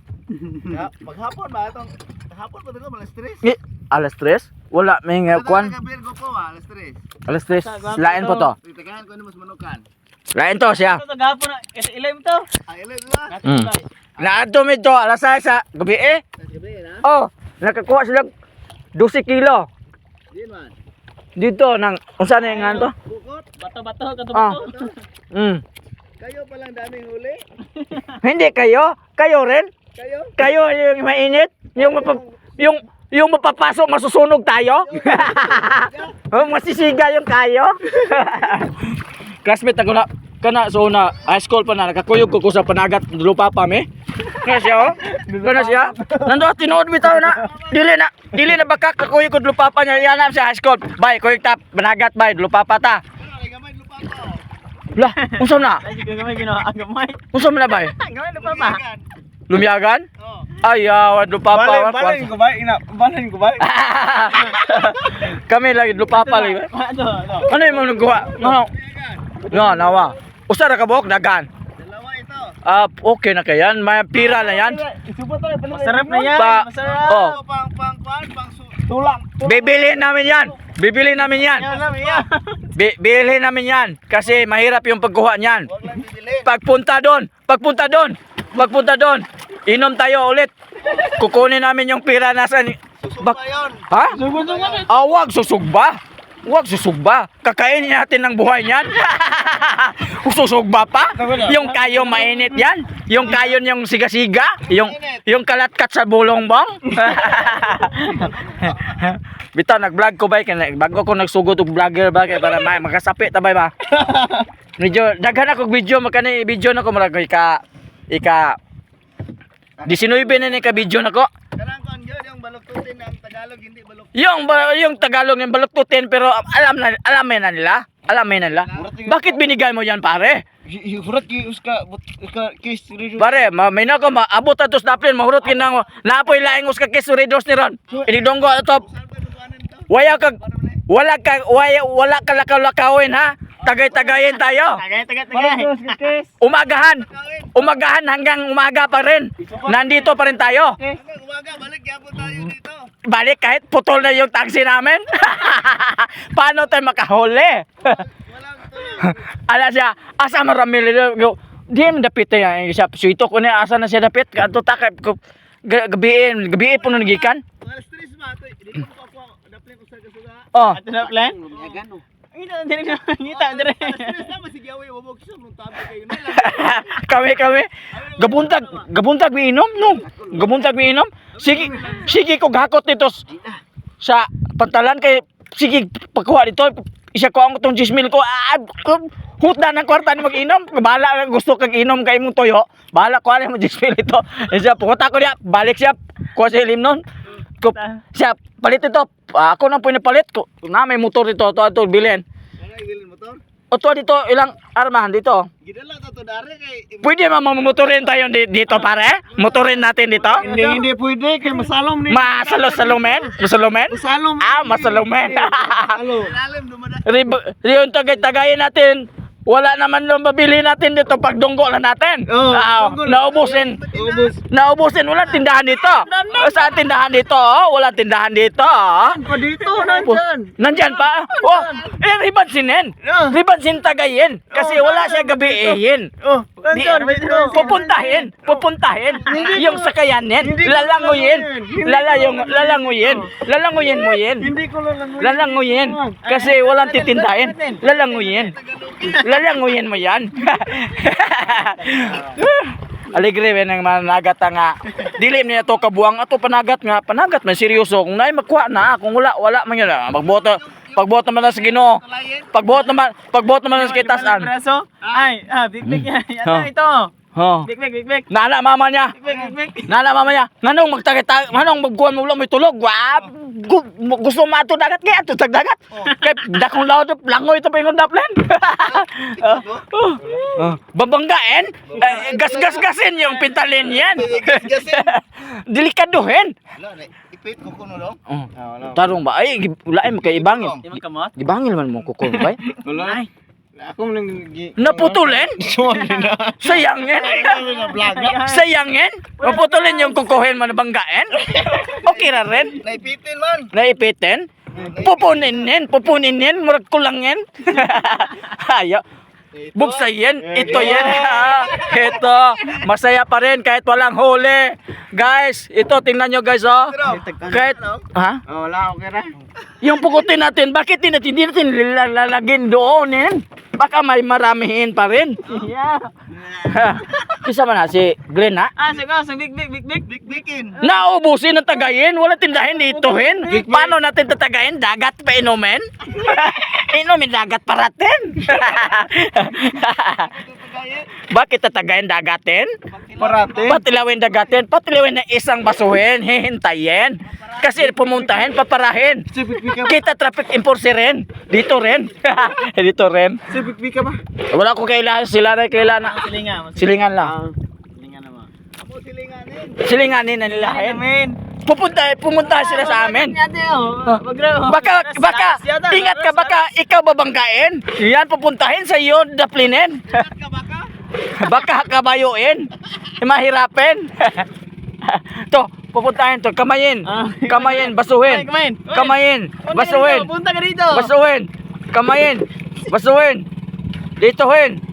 S3: Maghapon ba itong hapon pa ito malas stress.
S1: Alas 3? Wala may kwan.
S3: Virgo po alas 3.
S1: Alas 3. Lain po to.
S3: Titagahan ko ni mas manukan.
S1: Lain to siya.
S2: Ito gapon na. Ito ilay mo to.
S3: Ay ilay ba?
S1: Naadto mi to alas 6 sa gabi eh.
S3: Gabi na.
S1: Oh, nakakuha sila 12 kilo.
S3: Di man.
S1: Dito nang unsa na nga to?
S3: Bukot.
S2: Bato
S1: Ah.
S2: bato.
S3: Kayo pa lang daming huli.
S1: Hindi kayo rin.
S3: Kayo?
S1: Kayo yung mainit, yung Yung mapapasok, masusunog tayo? Masisiga yung kayo? Classmate ako na, kana so na high school pa na nakakuyog ko sa panagat lupa pa me. Kana siya oh. Kana siya. Nando tinuod bitaw na. Dili na baka kakuyog ko lupa pa niya yan sa high school. Bay kuyog tap panagat bay lupa pa ta. Lah, unsa na?
S2: Gamay ginawa, gamay.
S1: Unsa man na bay?
S2: Gamay lupa pa.
S1: Lumiyagan? Ayaw, lupa pa.
S3: Balin ko ba?
S1: Kami lagi lupa pa lagi. Ano yung mga nagawa? No, nawa. Usa ra ka buhok dagan.
S3: Dalawa ito.
S1: Okay na kayan. May pira na yan.
S2: Masarap na yan. Masarap.
S1: Oh,
S3: Pang
S2: Tulang.
S1: bibilhin namin yan. Bibilhin namin yan. Bilhin namin yan. Kasi mahirap yung pagkuha niyan.
S3: Huwag lang bibili.
S1: Pagpunta doon. Inom tayo ulit. Kukunin namin yung pira nasa ni...
S3: Susok pa yun.
S1: Ha? Wag susugba. Kakainin natin ng buhay niyan. Susugba pa? Yung kayo mainit yan? Yung kayo yung siga-siga? Yung kalatkat sa bulong-bong? Bitaw, nag-vlog ko ba? Bago ko nagsugod og vlogger ba? Kaya para makasapit tabay ba? Medyo, daghan ako video. Makani video na ko. Marag ika 19 na ni ka video na ko.
S3: Kanang kon yun, yung baluktutin ng Tagalog, hindi baluk.
S1: Yung Tagalog yung baluktutin pero alam na nila. Bakit binigay mo yan pare?
S3: Hurat ki uska kis
S1: Pare, may na ko maabot atos daplin mahurot kinang naapoy laing us ka kisuridos ni ron. Inidonggo ato. Wala ka lakaw-lakawin ha. Tagay-tagayin tayo.
S2: Tagay.
S1: Umagahan hanggang umaga pa rin. Nandito pa rin tayo.
S3: Hanggang umaga, balik yapon tayo dito.
S1: Balik kahit putol na yung taxi namin. Paano tayo makahuli?
S3: Walang tulang.
S1: Ala siya, asa marami di man dapit ya siya suito ko ni asa na siya dapit kadto takay ko gabi po nung gikan.
S3: Wala stress ba? Dito ko ako, daplin ko sa kasuga.
S1: Oh,
S2: Ato na plan?
S3: Gano.
S2: Ngita, dire.
S3: Stress na masigawi, wabog siya mong tabi kayo na lang.
S1: kami gabuntag miinom no. Gabuntag miinom. Sige ko gakot dito sa pantalan kay sige pagkuha dito isa ko ang tong 10,000 ko hutda ng kwarta ni mag-inom. Bahala gusto kag inom kay imong toyo. Bahala ko ano mo 10,000 ito. Siya puta ko diya balik siya ko sa ilim nun. Siya palit ito. Ako nang pinapalit ko. Na may motor dito to bilhin.
S3: Ano yung motor?
S1: O to dito ilang armahan dito.
S3: Gidala ta to dare kay
S1: Pwede mamotorin tayo dito pare? Motorin natin dito?
S3: hindi pwede kay masalom ni.
S1: Masalumen?
S3: Masalom.
S1: Masalumen.
S3: Lalim dumada.
S1: Riyon tagay-tagayin natin. Wala naman lang mabili natin dito pag dunggo lang natin.
S3: Oh,
S1: Naubusin.
S3: Ubus.
S1: Naubusin. Walang tindahan dito. Saan tindahan dito? Walang tindahan dito.
S3: Pa dito nandiyan.
S1: Nandyan pa? Oh, ribansin tagayin. Kasi wala siya gabihin.
S3: Oh, nandiyan dito.
S1: Pupuntahin. Yung sakayanin. Lalanguyin mo yan.
S3: Hindi ko lang
S1: Lalanguyin. Kasi walang titindahin. Lalanguyin mo yan. Aligre nang managat nga. Dili niya to kabuang ato panagat man seryoso. Kung naay makuha na, kung wala man yun. Pagboto naman sa Ginoo. Pagboto naman sa kitasan.
S2: Braso? Ay, big yan. Yan ito.
S1: Oh.
S2: Big.
S1: Nana mama niya. Nganong magtagit, nganong magkuhan mo ulo may tulog. Gusto mato dagat kaya ato dagat. Kay dakong laod langoy ito pa yung daplen. Babanggain, gas-gasin yung pintalin yan. Delikaduhin.
S3: Wala, ipit ko kuno dong.
S1: Tarong ba ay wala mo kay ibangil.
S2: Di man kamot?
S1: Gibangil man mo kuko bay.
S3: Wala. Ako nang
S1: Naputulin? Sayangin. Sayangin? Naputulin yung kukuhin mo na banggain? Okay ra rin.
S3: naipitin man.
S1: Naipitin? Pupuninin, murag kulangin. Hayo. Bugsayin, ito yan. Ito, masaya pa rin kahit walang huli. Guys, ito tingnan nyo guys oh. Kahit, ha?
S3: Wala okay ra.
S1: Yung pukutin natin, bakit hindi natin lalagin doon yan? Baka may maramihin pa rin.
S2: Yeah.
S1: Kisa man na si Glenn ha?
S2: Sige, big.
S3: Naubusin
S1: Naubusin ng tagayin, wala tindahin dito hin. Paano natin tatagayin? Dagat pa inumin? Inumin dagat paratin. Bakit tatagayin dagatin?
S3: Parate.
S1: Patilawin dagatin, patilawin na isang basuhin, hihintayin. Kasi pumuntahin, paparahin.
S3: Si Big
S1: Kita traffic enforcer rin. Dito rin. Dito rin.
S3: Si Big ka ba?
S1: Wala ko kailangan, sila na kailangan. Silingan lang.
S2: Silingan naman.
S1: Silinganin na nila. Pumunta sila sa amin. Baka, ingat ka, baka ikaw babanggain. Yan, pupuntahin sa iyo, daplinin. Baka kabayuin. Mahirapin. To, pupuntahin to, kamayin. Kamayin, basuhin. Kamayin, basuhin.
S2: Punta ka dito.
S1: Basuhin. Kamayin, basuhin. Ditohin.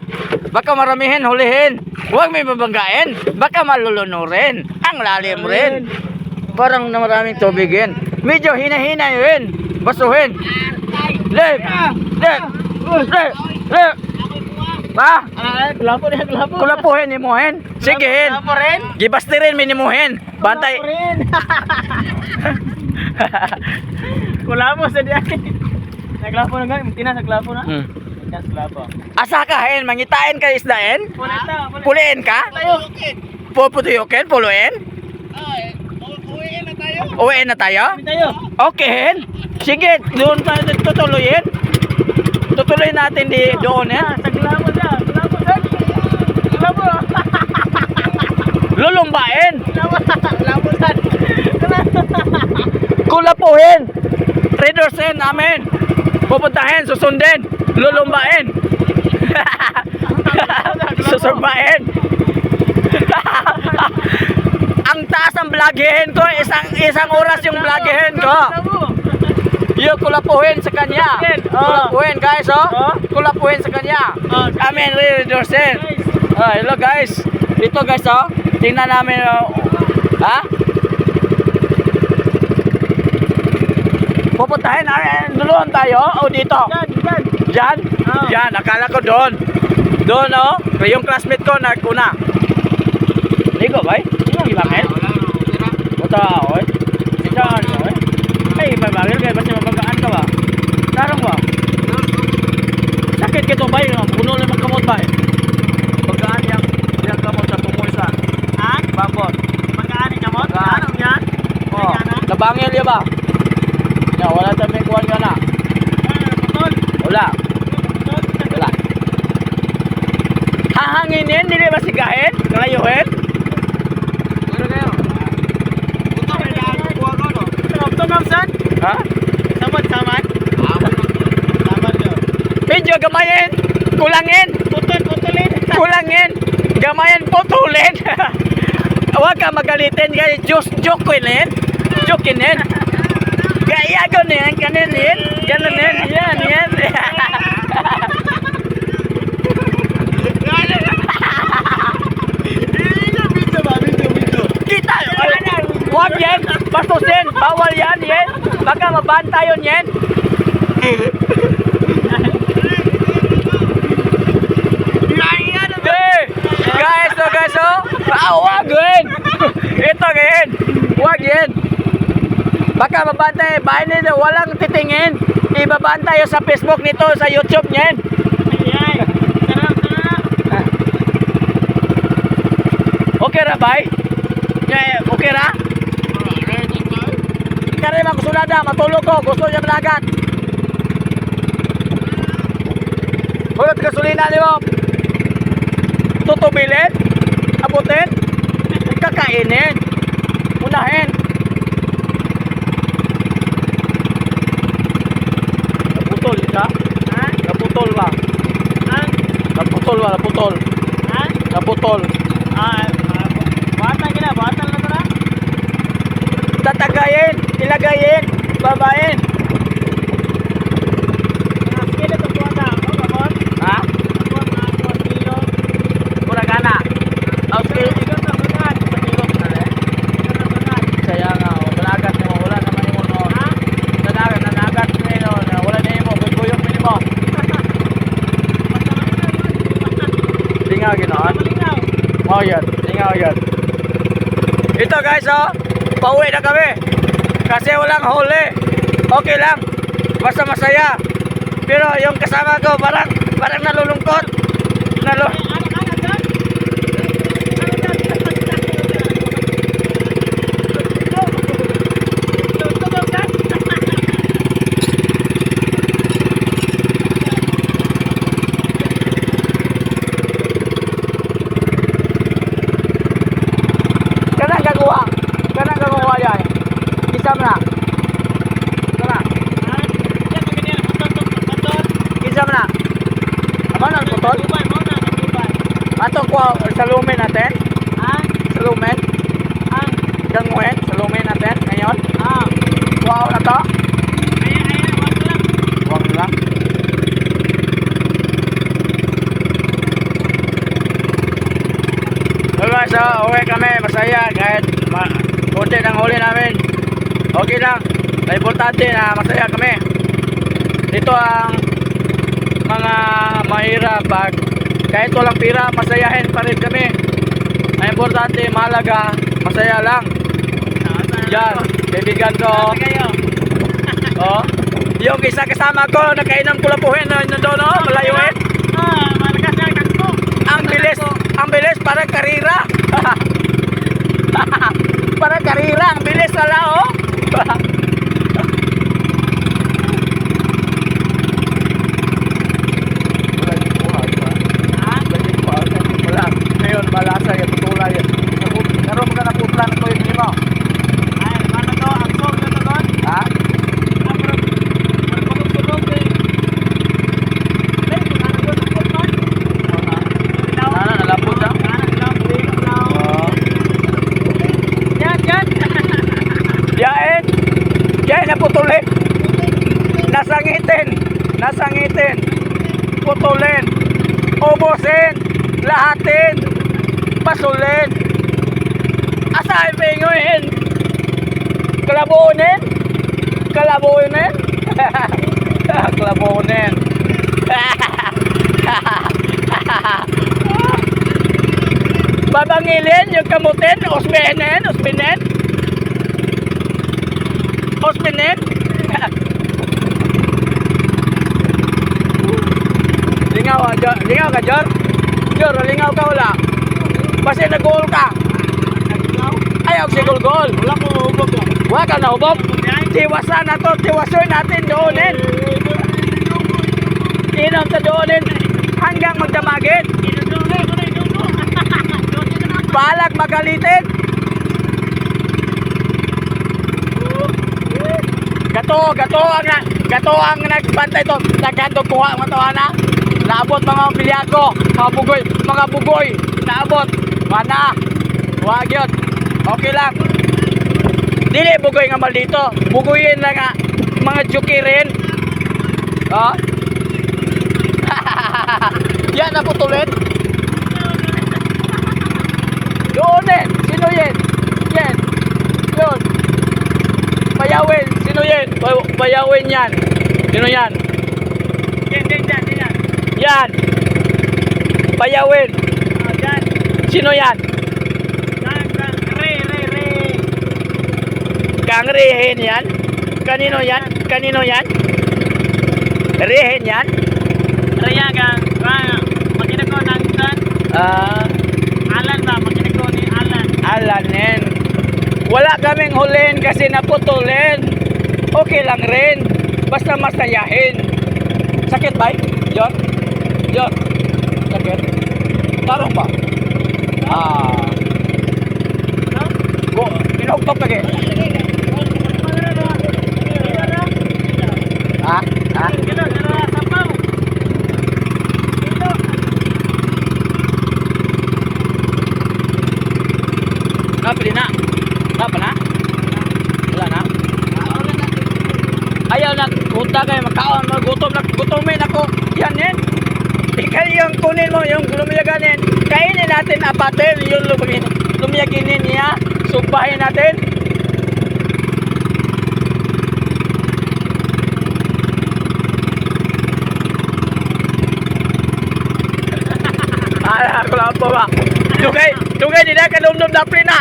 S1: Baka maramihin, hulihin. Huwag may babanggain. Baka malulunurin. Ang lalim rin. Parang na maraming tubigin. Medyo hina-hina yun. Basuhin. Left. Pa? Kulapuhin, imuhin. Sigehin. Gibastirin, minimuhin. Bantay.
S2: Kulamo sa diyan. Naglapo na nga, naglapo na. Naglapo.
S1: Asakahin, mangitain ka isdain?
S2: Punta.
S1: Puliin ka? Puputuyukin? Puluin? Uwiin na tayo?
S2: Tayo.
S1: Okay. Sige, doon tayo tutuloyin. Tutuloy natin doon yan.
S2: Naglapo na. Naglapo.
S1: Lulumbain.
S2: Naglapo na.
S1: Kulapuhin. Reducein namin. Pupuntahin, susundin. Lulumbain. Susumbain. Ang taas ng vlogin ko, isang oras yung vlogin ko. Yung kulapuhin sa kanya. Kulapuhin guys, oh. Kulapuhin sa kanya. Amin, reducein. Hello guys. Dito guys, oh. Tingnan namin, ha? Pupuntahin namin, duluhan tayo o dito? Diyan? Diyan, akala ko doon. Doon, oh. Yung classmate ko nagkuna. Ligo ba? Yung ibangin? Buta, oy. Diyan, oy. Ay, mabagil kayo. Basta mabagaan ka ba? Tarong ba? Sakit ka itong bay. Puno na magkamot ba? Bagaan yung kamot sa pumulsa.
S2: Ha?
S1: Bambot.
S2: Magkaan ni kamot?
S1: Bagaan.
S2: Anong yan?
S1: Oh, nabangil ya ba? Ya, wala tayong kuwan ka na. Wala. Wala. Hahanginin, hindi ba sigahin? Kalayuhin?
S2: Tumamsan?
S1: Ha?
S2: Samad?
S1: Medyo gamayin. Kulangin.
S2: Putulin.
S1: Kulangin. Gamayin, putulin. Huwag ka magalitin guys. Jokeinin. Jokeinin. Gaya ganun. Ganun. Ganun. Yan. Kita. Huwag yan. Bastusin. Bawal yan. Baka mabanta yun yan. Guys, huwag yun. Ito ganyan. Huwag yan. Baka mabantay. Bahay nito. Walang titingin. Ibabantay sa Facebook nito. Sa YouTube niyan. Okay ra, bay? Okay ra? Kaya magsulada, matulog ko, gusto niya managat. Hulot gasolina ni mo. Tutubilin, abutin, kakainin, unahin. Naputol ka? Ha? Naputol ba? Ha? Naputol ba? Naputol. Ha? Naputol.
S2: Buhatan na tara.
S1: Tatagayin, ilagayin, babayin. Ha? Murag ana. Okay. Saya nga, managat mo, wala naman mo no. Nanagat mo, wala na mo, guyog mo. yan. Ito guys, oh. Pauwi na kami. Kasi walang huli. Okay lang. Basta masaya. Pero yung kasama ko parang nalulungkot. Kanang gagawa yan. Isa mo na. Isa mo na. Ano na putol? Ato ko sa lumen natin. Sa lumen. Ganguhin sa lumen natin ngayon. Wow na to. Wag lang. Guys, uwi kami, masaya kahit konti ng huli namin. Okay lang. May importante na masaya kami. Ito ang mga mahirap. Kahit walang pira, masayahin pa rin kami. Ang importante, mahalaga, masaya lang. Yan, kaibigan ko. Oh, yung isa kasama ko, nakainom ko lapuhin na doon, oh, malayuin. Ang bilis, parang karira. Parang karira, ang bilis wala, oh. Wala. Ngayon, malasa yan, tutulay yan. Naroon ka na putlan ko yung lima. Ha? Nalapot na? Yain na putulin. Nasangitin. Putulin. Ubusin. Lahatin. Pasulin. Asahin pinguin. Kalabunin. Kalabunin. Babangilin yung kamutin. Usbinin. Lingaw ka, Jor? Jor, lingaw ka wala? Basta nag-goal ka. Ayaw si gol-gol. Wala ka na hubog. Tiwasan na to, tiwasoy natin doonin. Inom sa doonin hanggang magdamagin. Balag magalitin. Gato ang nagbantay to. Naghandog kuha ang matawana. Naabot mga pilyako, mga bugoy. Naabot. Mana. Wag yun. Okay lang. Dili bugoy nga mal dito. Bugoyin lang nga mga jukirin. Oh. Yan na putulin. Doonin. Sino yan? Yan. Yun. Payawin. Sino yan? Payawin yan. Sino yan? Yan. Payawin. Sino yan? Kangrihin yan? Kanino yan? Rihin yan? Alanin. Wala kaming hulin kasi naputulin. Okay lang rin. Basta masayahin. Sakit ba? Yor? Sakit? Tarong ba? Inugtog lagi. Napili na. Napa na? Wala na? Ayaw na. Punta kayo. Makaon. Gutomin ako. Yan. Ikaw yung kunin mo. Yung lumiyaganin. Kainin natin apatin. Yung lumiyaginin niya. Subahin natin. Ako lang po ba? Dugay di na kadumdum daplin na.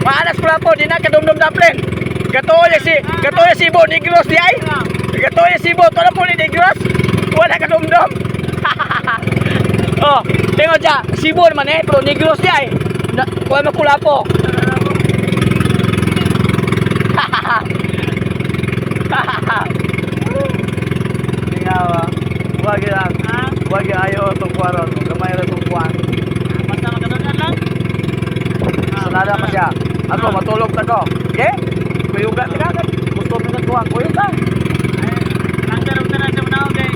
S1: Maalas pula po di na kadumdum daplin. Gatoya si Bo Negros di ay. Gatoya si Bo to na po ni Negros. Wala kadumdum. Oh, tingnan siya. Si Bo naman pero Negros di ay. Wala makula po. Tingawa. Wag ayo itong kwaron. Gamay na itong kwan.
S2: Basta magkanoon lang.
S1: Sanada pa siya. Ako, matulog na ko. Okay? Kuyuga ka na. Gusto mo na kuha. Kuyuga.
S2: Nagkaroon na siya muna okay.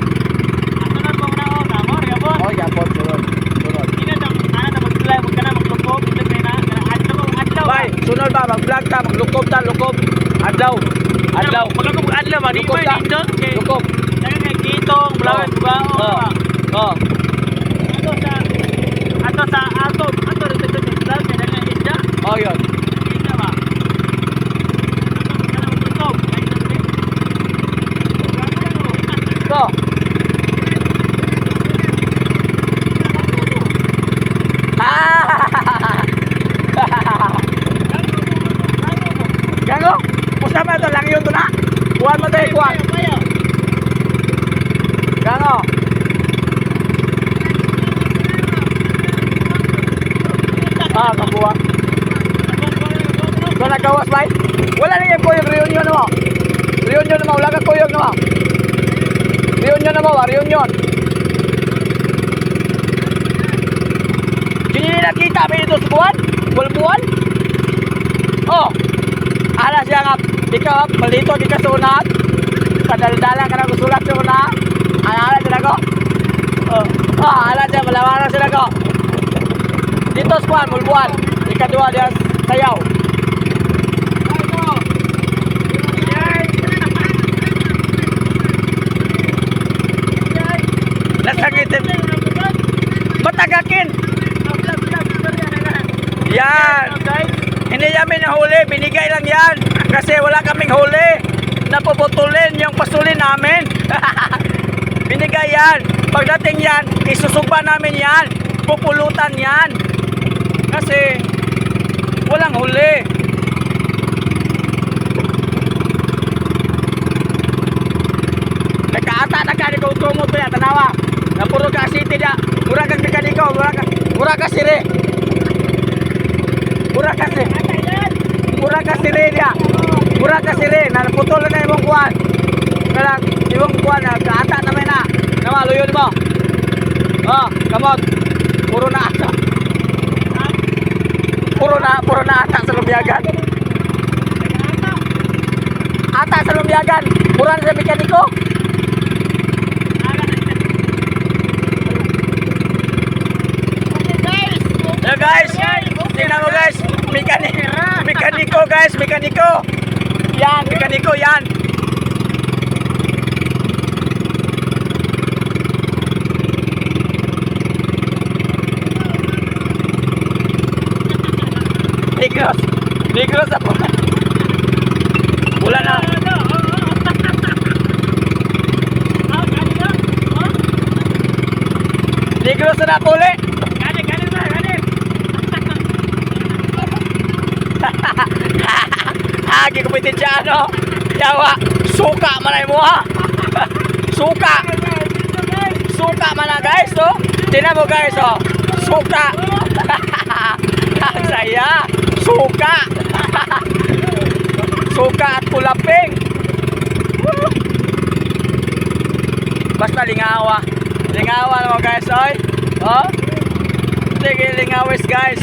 S2: Ano na po muna ako? Tamo, Riabon.
S1: Oh, yapon. Sunod.
S2: Hindi na magdulay. Huwag ka na maglukop. Hindi pa na. Adlaw.
S1: Bay, sunod ba? Mag-vlog ta. Maglukob ta. Lukob. Adlaw.
S2: Maglukop adlaw ba? Di
S1: Lukob
S2: ba
S1: ta.
S2: dito?
S1: Lukob.
S2: Kaya kitong, bulawan, bugao.
S1: Oh.
S2: Ato rin ito sa kaya dahil isda.
S1: Oh, yun.
S2: Isda ba?
S1: So. Gango? Pusta ba ito? Lang yun ito na? Kuhan mo tayo, kuhan. Gango? Kabuha. So, nagkawas ba? Wala na yung kuyog. Reunion na mo. Reunion na mo. Wala ka kuyog na mo. Reunion na mo ba? Reunion. Hindi nakita ba ito sa buwan? Buwan? Oh. Ala siya nga. Ikaw, malito, di ka sunat. Kadaldala ka na gusulat sa una. Ala sila ko. Oh, ala siya. Malawaran sila ko. Dito sa buwan, mulbuwan. Ikadua dia sayaw. Nasangitin. Matagakin. Yan. Hindi namin nahuli. Binigay lang yan. Kasi wala kaming huli. Napuputulin yung pasulin namin. Binigay yan. Pagdating yan, isusugba namin yan. Pupulutan yan. Kasi walang huli. Nagkaata na ka, ikaw tumo to ya, tanawa. Napuro ka city dia. Mura kang mekaniko, mura ka sire. Mura ka sire dia. Mura ka sire, naputol na imong kuan. Kaya imong kuan na kaata naman na. Nawa luyon mo. Oh, kamot. Puro na ata. Puro na ata sa lumyagan. Ata sa lumyagan. Puro na sa mekaniko. Yeah, guys. Tingnan mo guys. Mekaniko guys. Mekaniko. Yan. Mekaniko yan. Negros apa? Wala na. Negros na puli. Agi kumitin siya ano. Yawa. Suka manay mo ha. Suka mana guys oh. Tingnan mo guys oh. Suka. Ang saya. Suka. Suka at kulaping. Basta lingawa. Lingawa naman guys oy. Oh. Sige lingawis guys.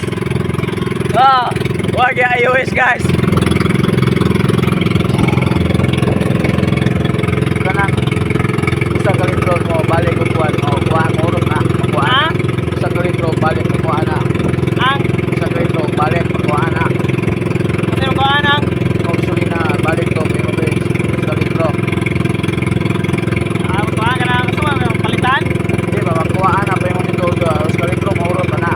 S1: Oh. Wag ya ayos guys. Kanang isa ka litro mo balik ko kuan mo kuha mo urot na kuha. Isa ka litro balik ko kuha na.
S2: Ang
S1: Isa ka litro balik ko kuha na.
S2: ano ko anang?
S1: Gasolina balik ko pero isa litro.
S2: Kuha ka na gusto mo palitan?
S1: Di ba kuha na pa yung dito isa litro mo urot na.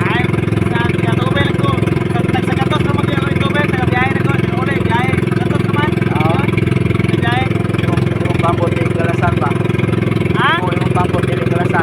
S2: Ay, sa katubel ko. Sa katos na mag yung tubel sa biyahe na ko. Uli biyahe. Katos naman.
S1: Oo.
S2: Biyahe.
S1: Yung bambot di kalasan ba?
S2: Ha?
S1: Yung bambot di kalasan.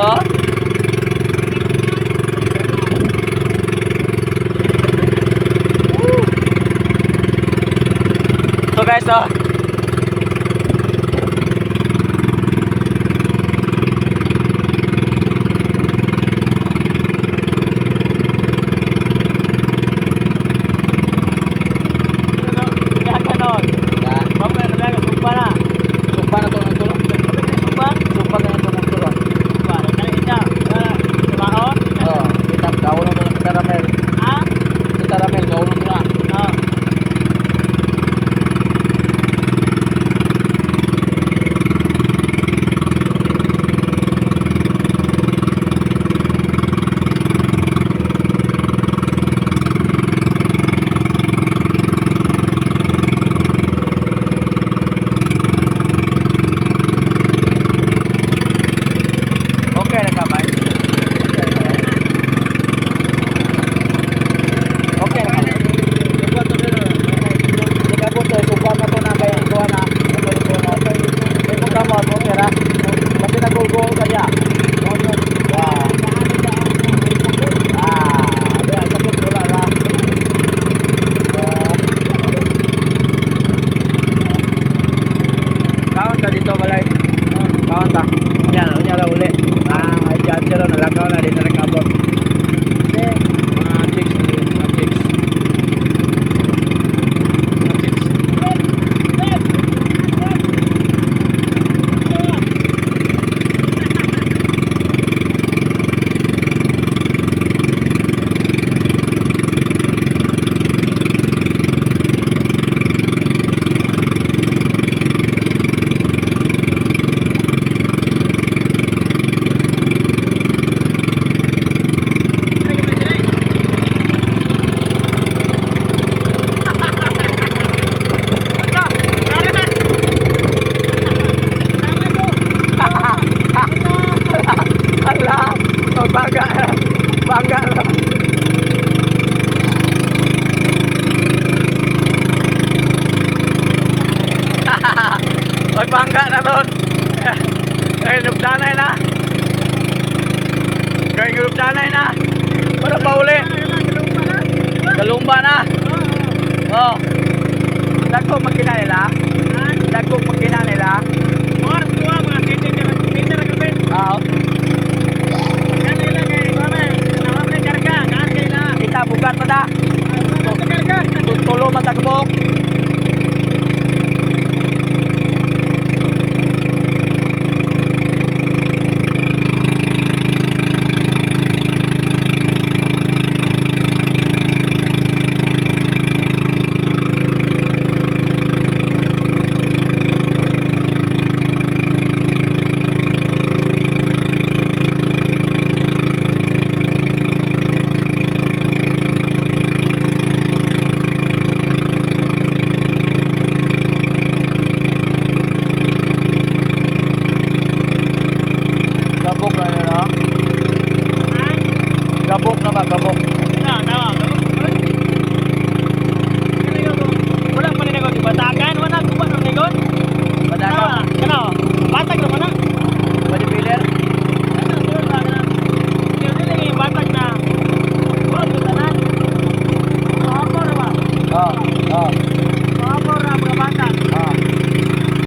S1: Oh. So guys, oh. Sumpa na to ng tulong. Sumpa na ito ng tulong. Oh, kita gawon na to ng caramel. Caramel gawon na to na. Okay na kamay. Okay na kamay. Jika buto, subuan na to na kayo ikuha na. May kung kamo, okay ra. Kasi nagulgul ka niya. Diyan, sakit wala ra. Kaon ka dito, balay. Kaon ta. Unya ra uli. Diyan sila nalakaw na din na nakabot. Mga chicks. Ala, bangga. Bangga na ron. Nupdanay na. Nupdanay na. Para pa uli. Kalumba na. Oh. Dagko makina nila. Oo. Kita bukan pada. Tulo matagbo.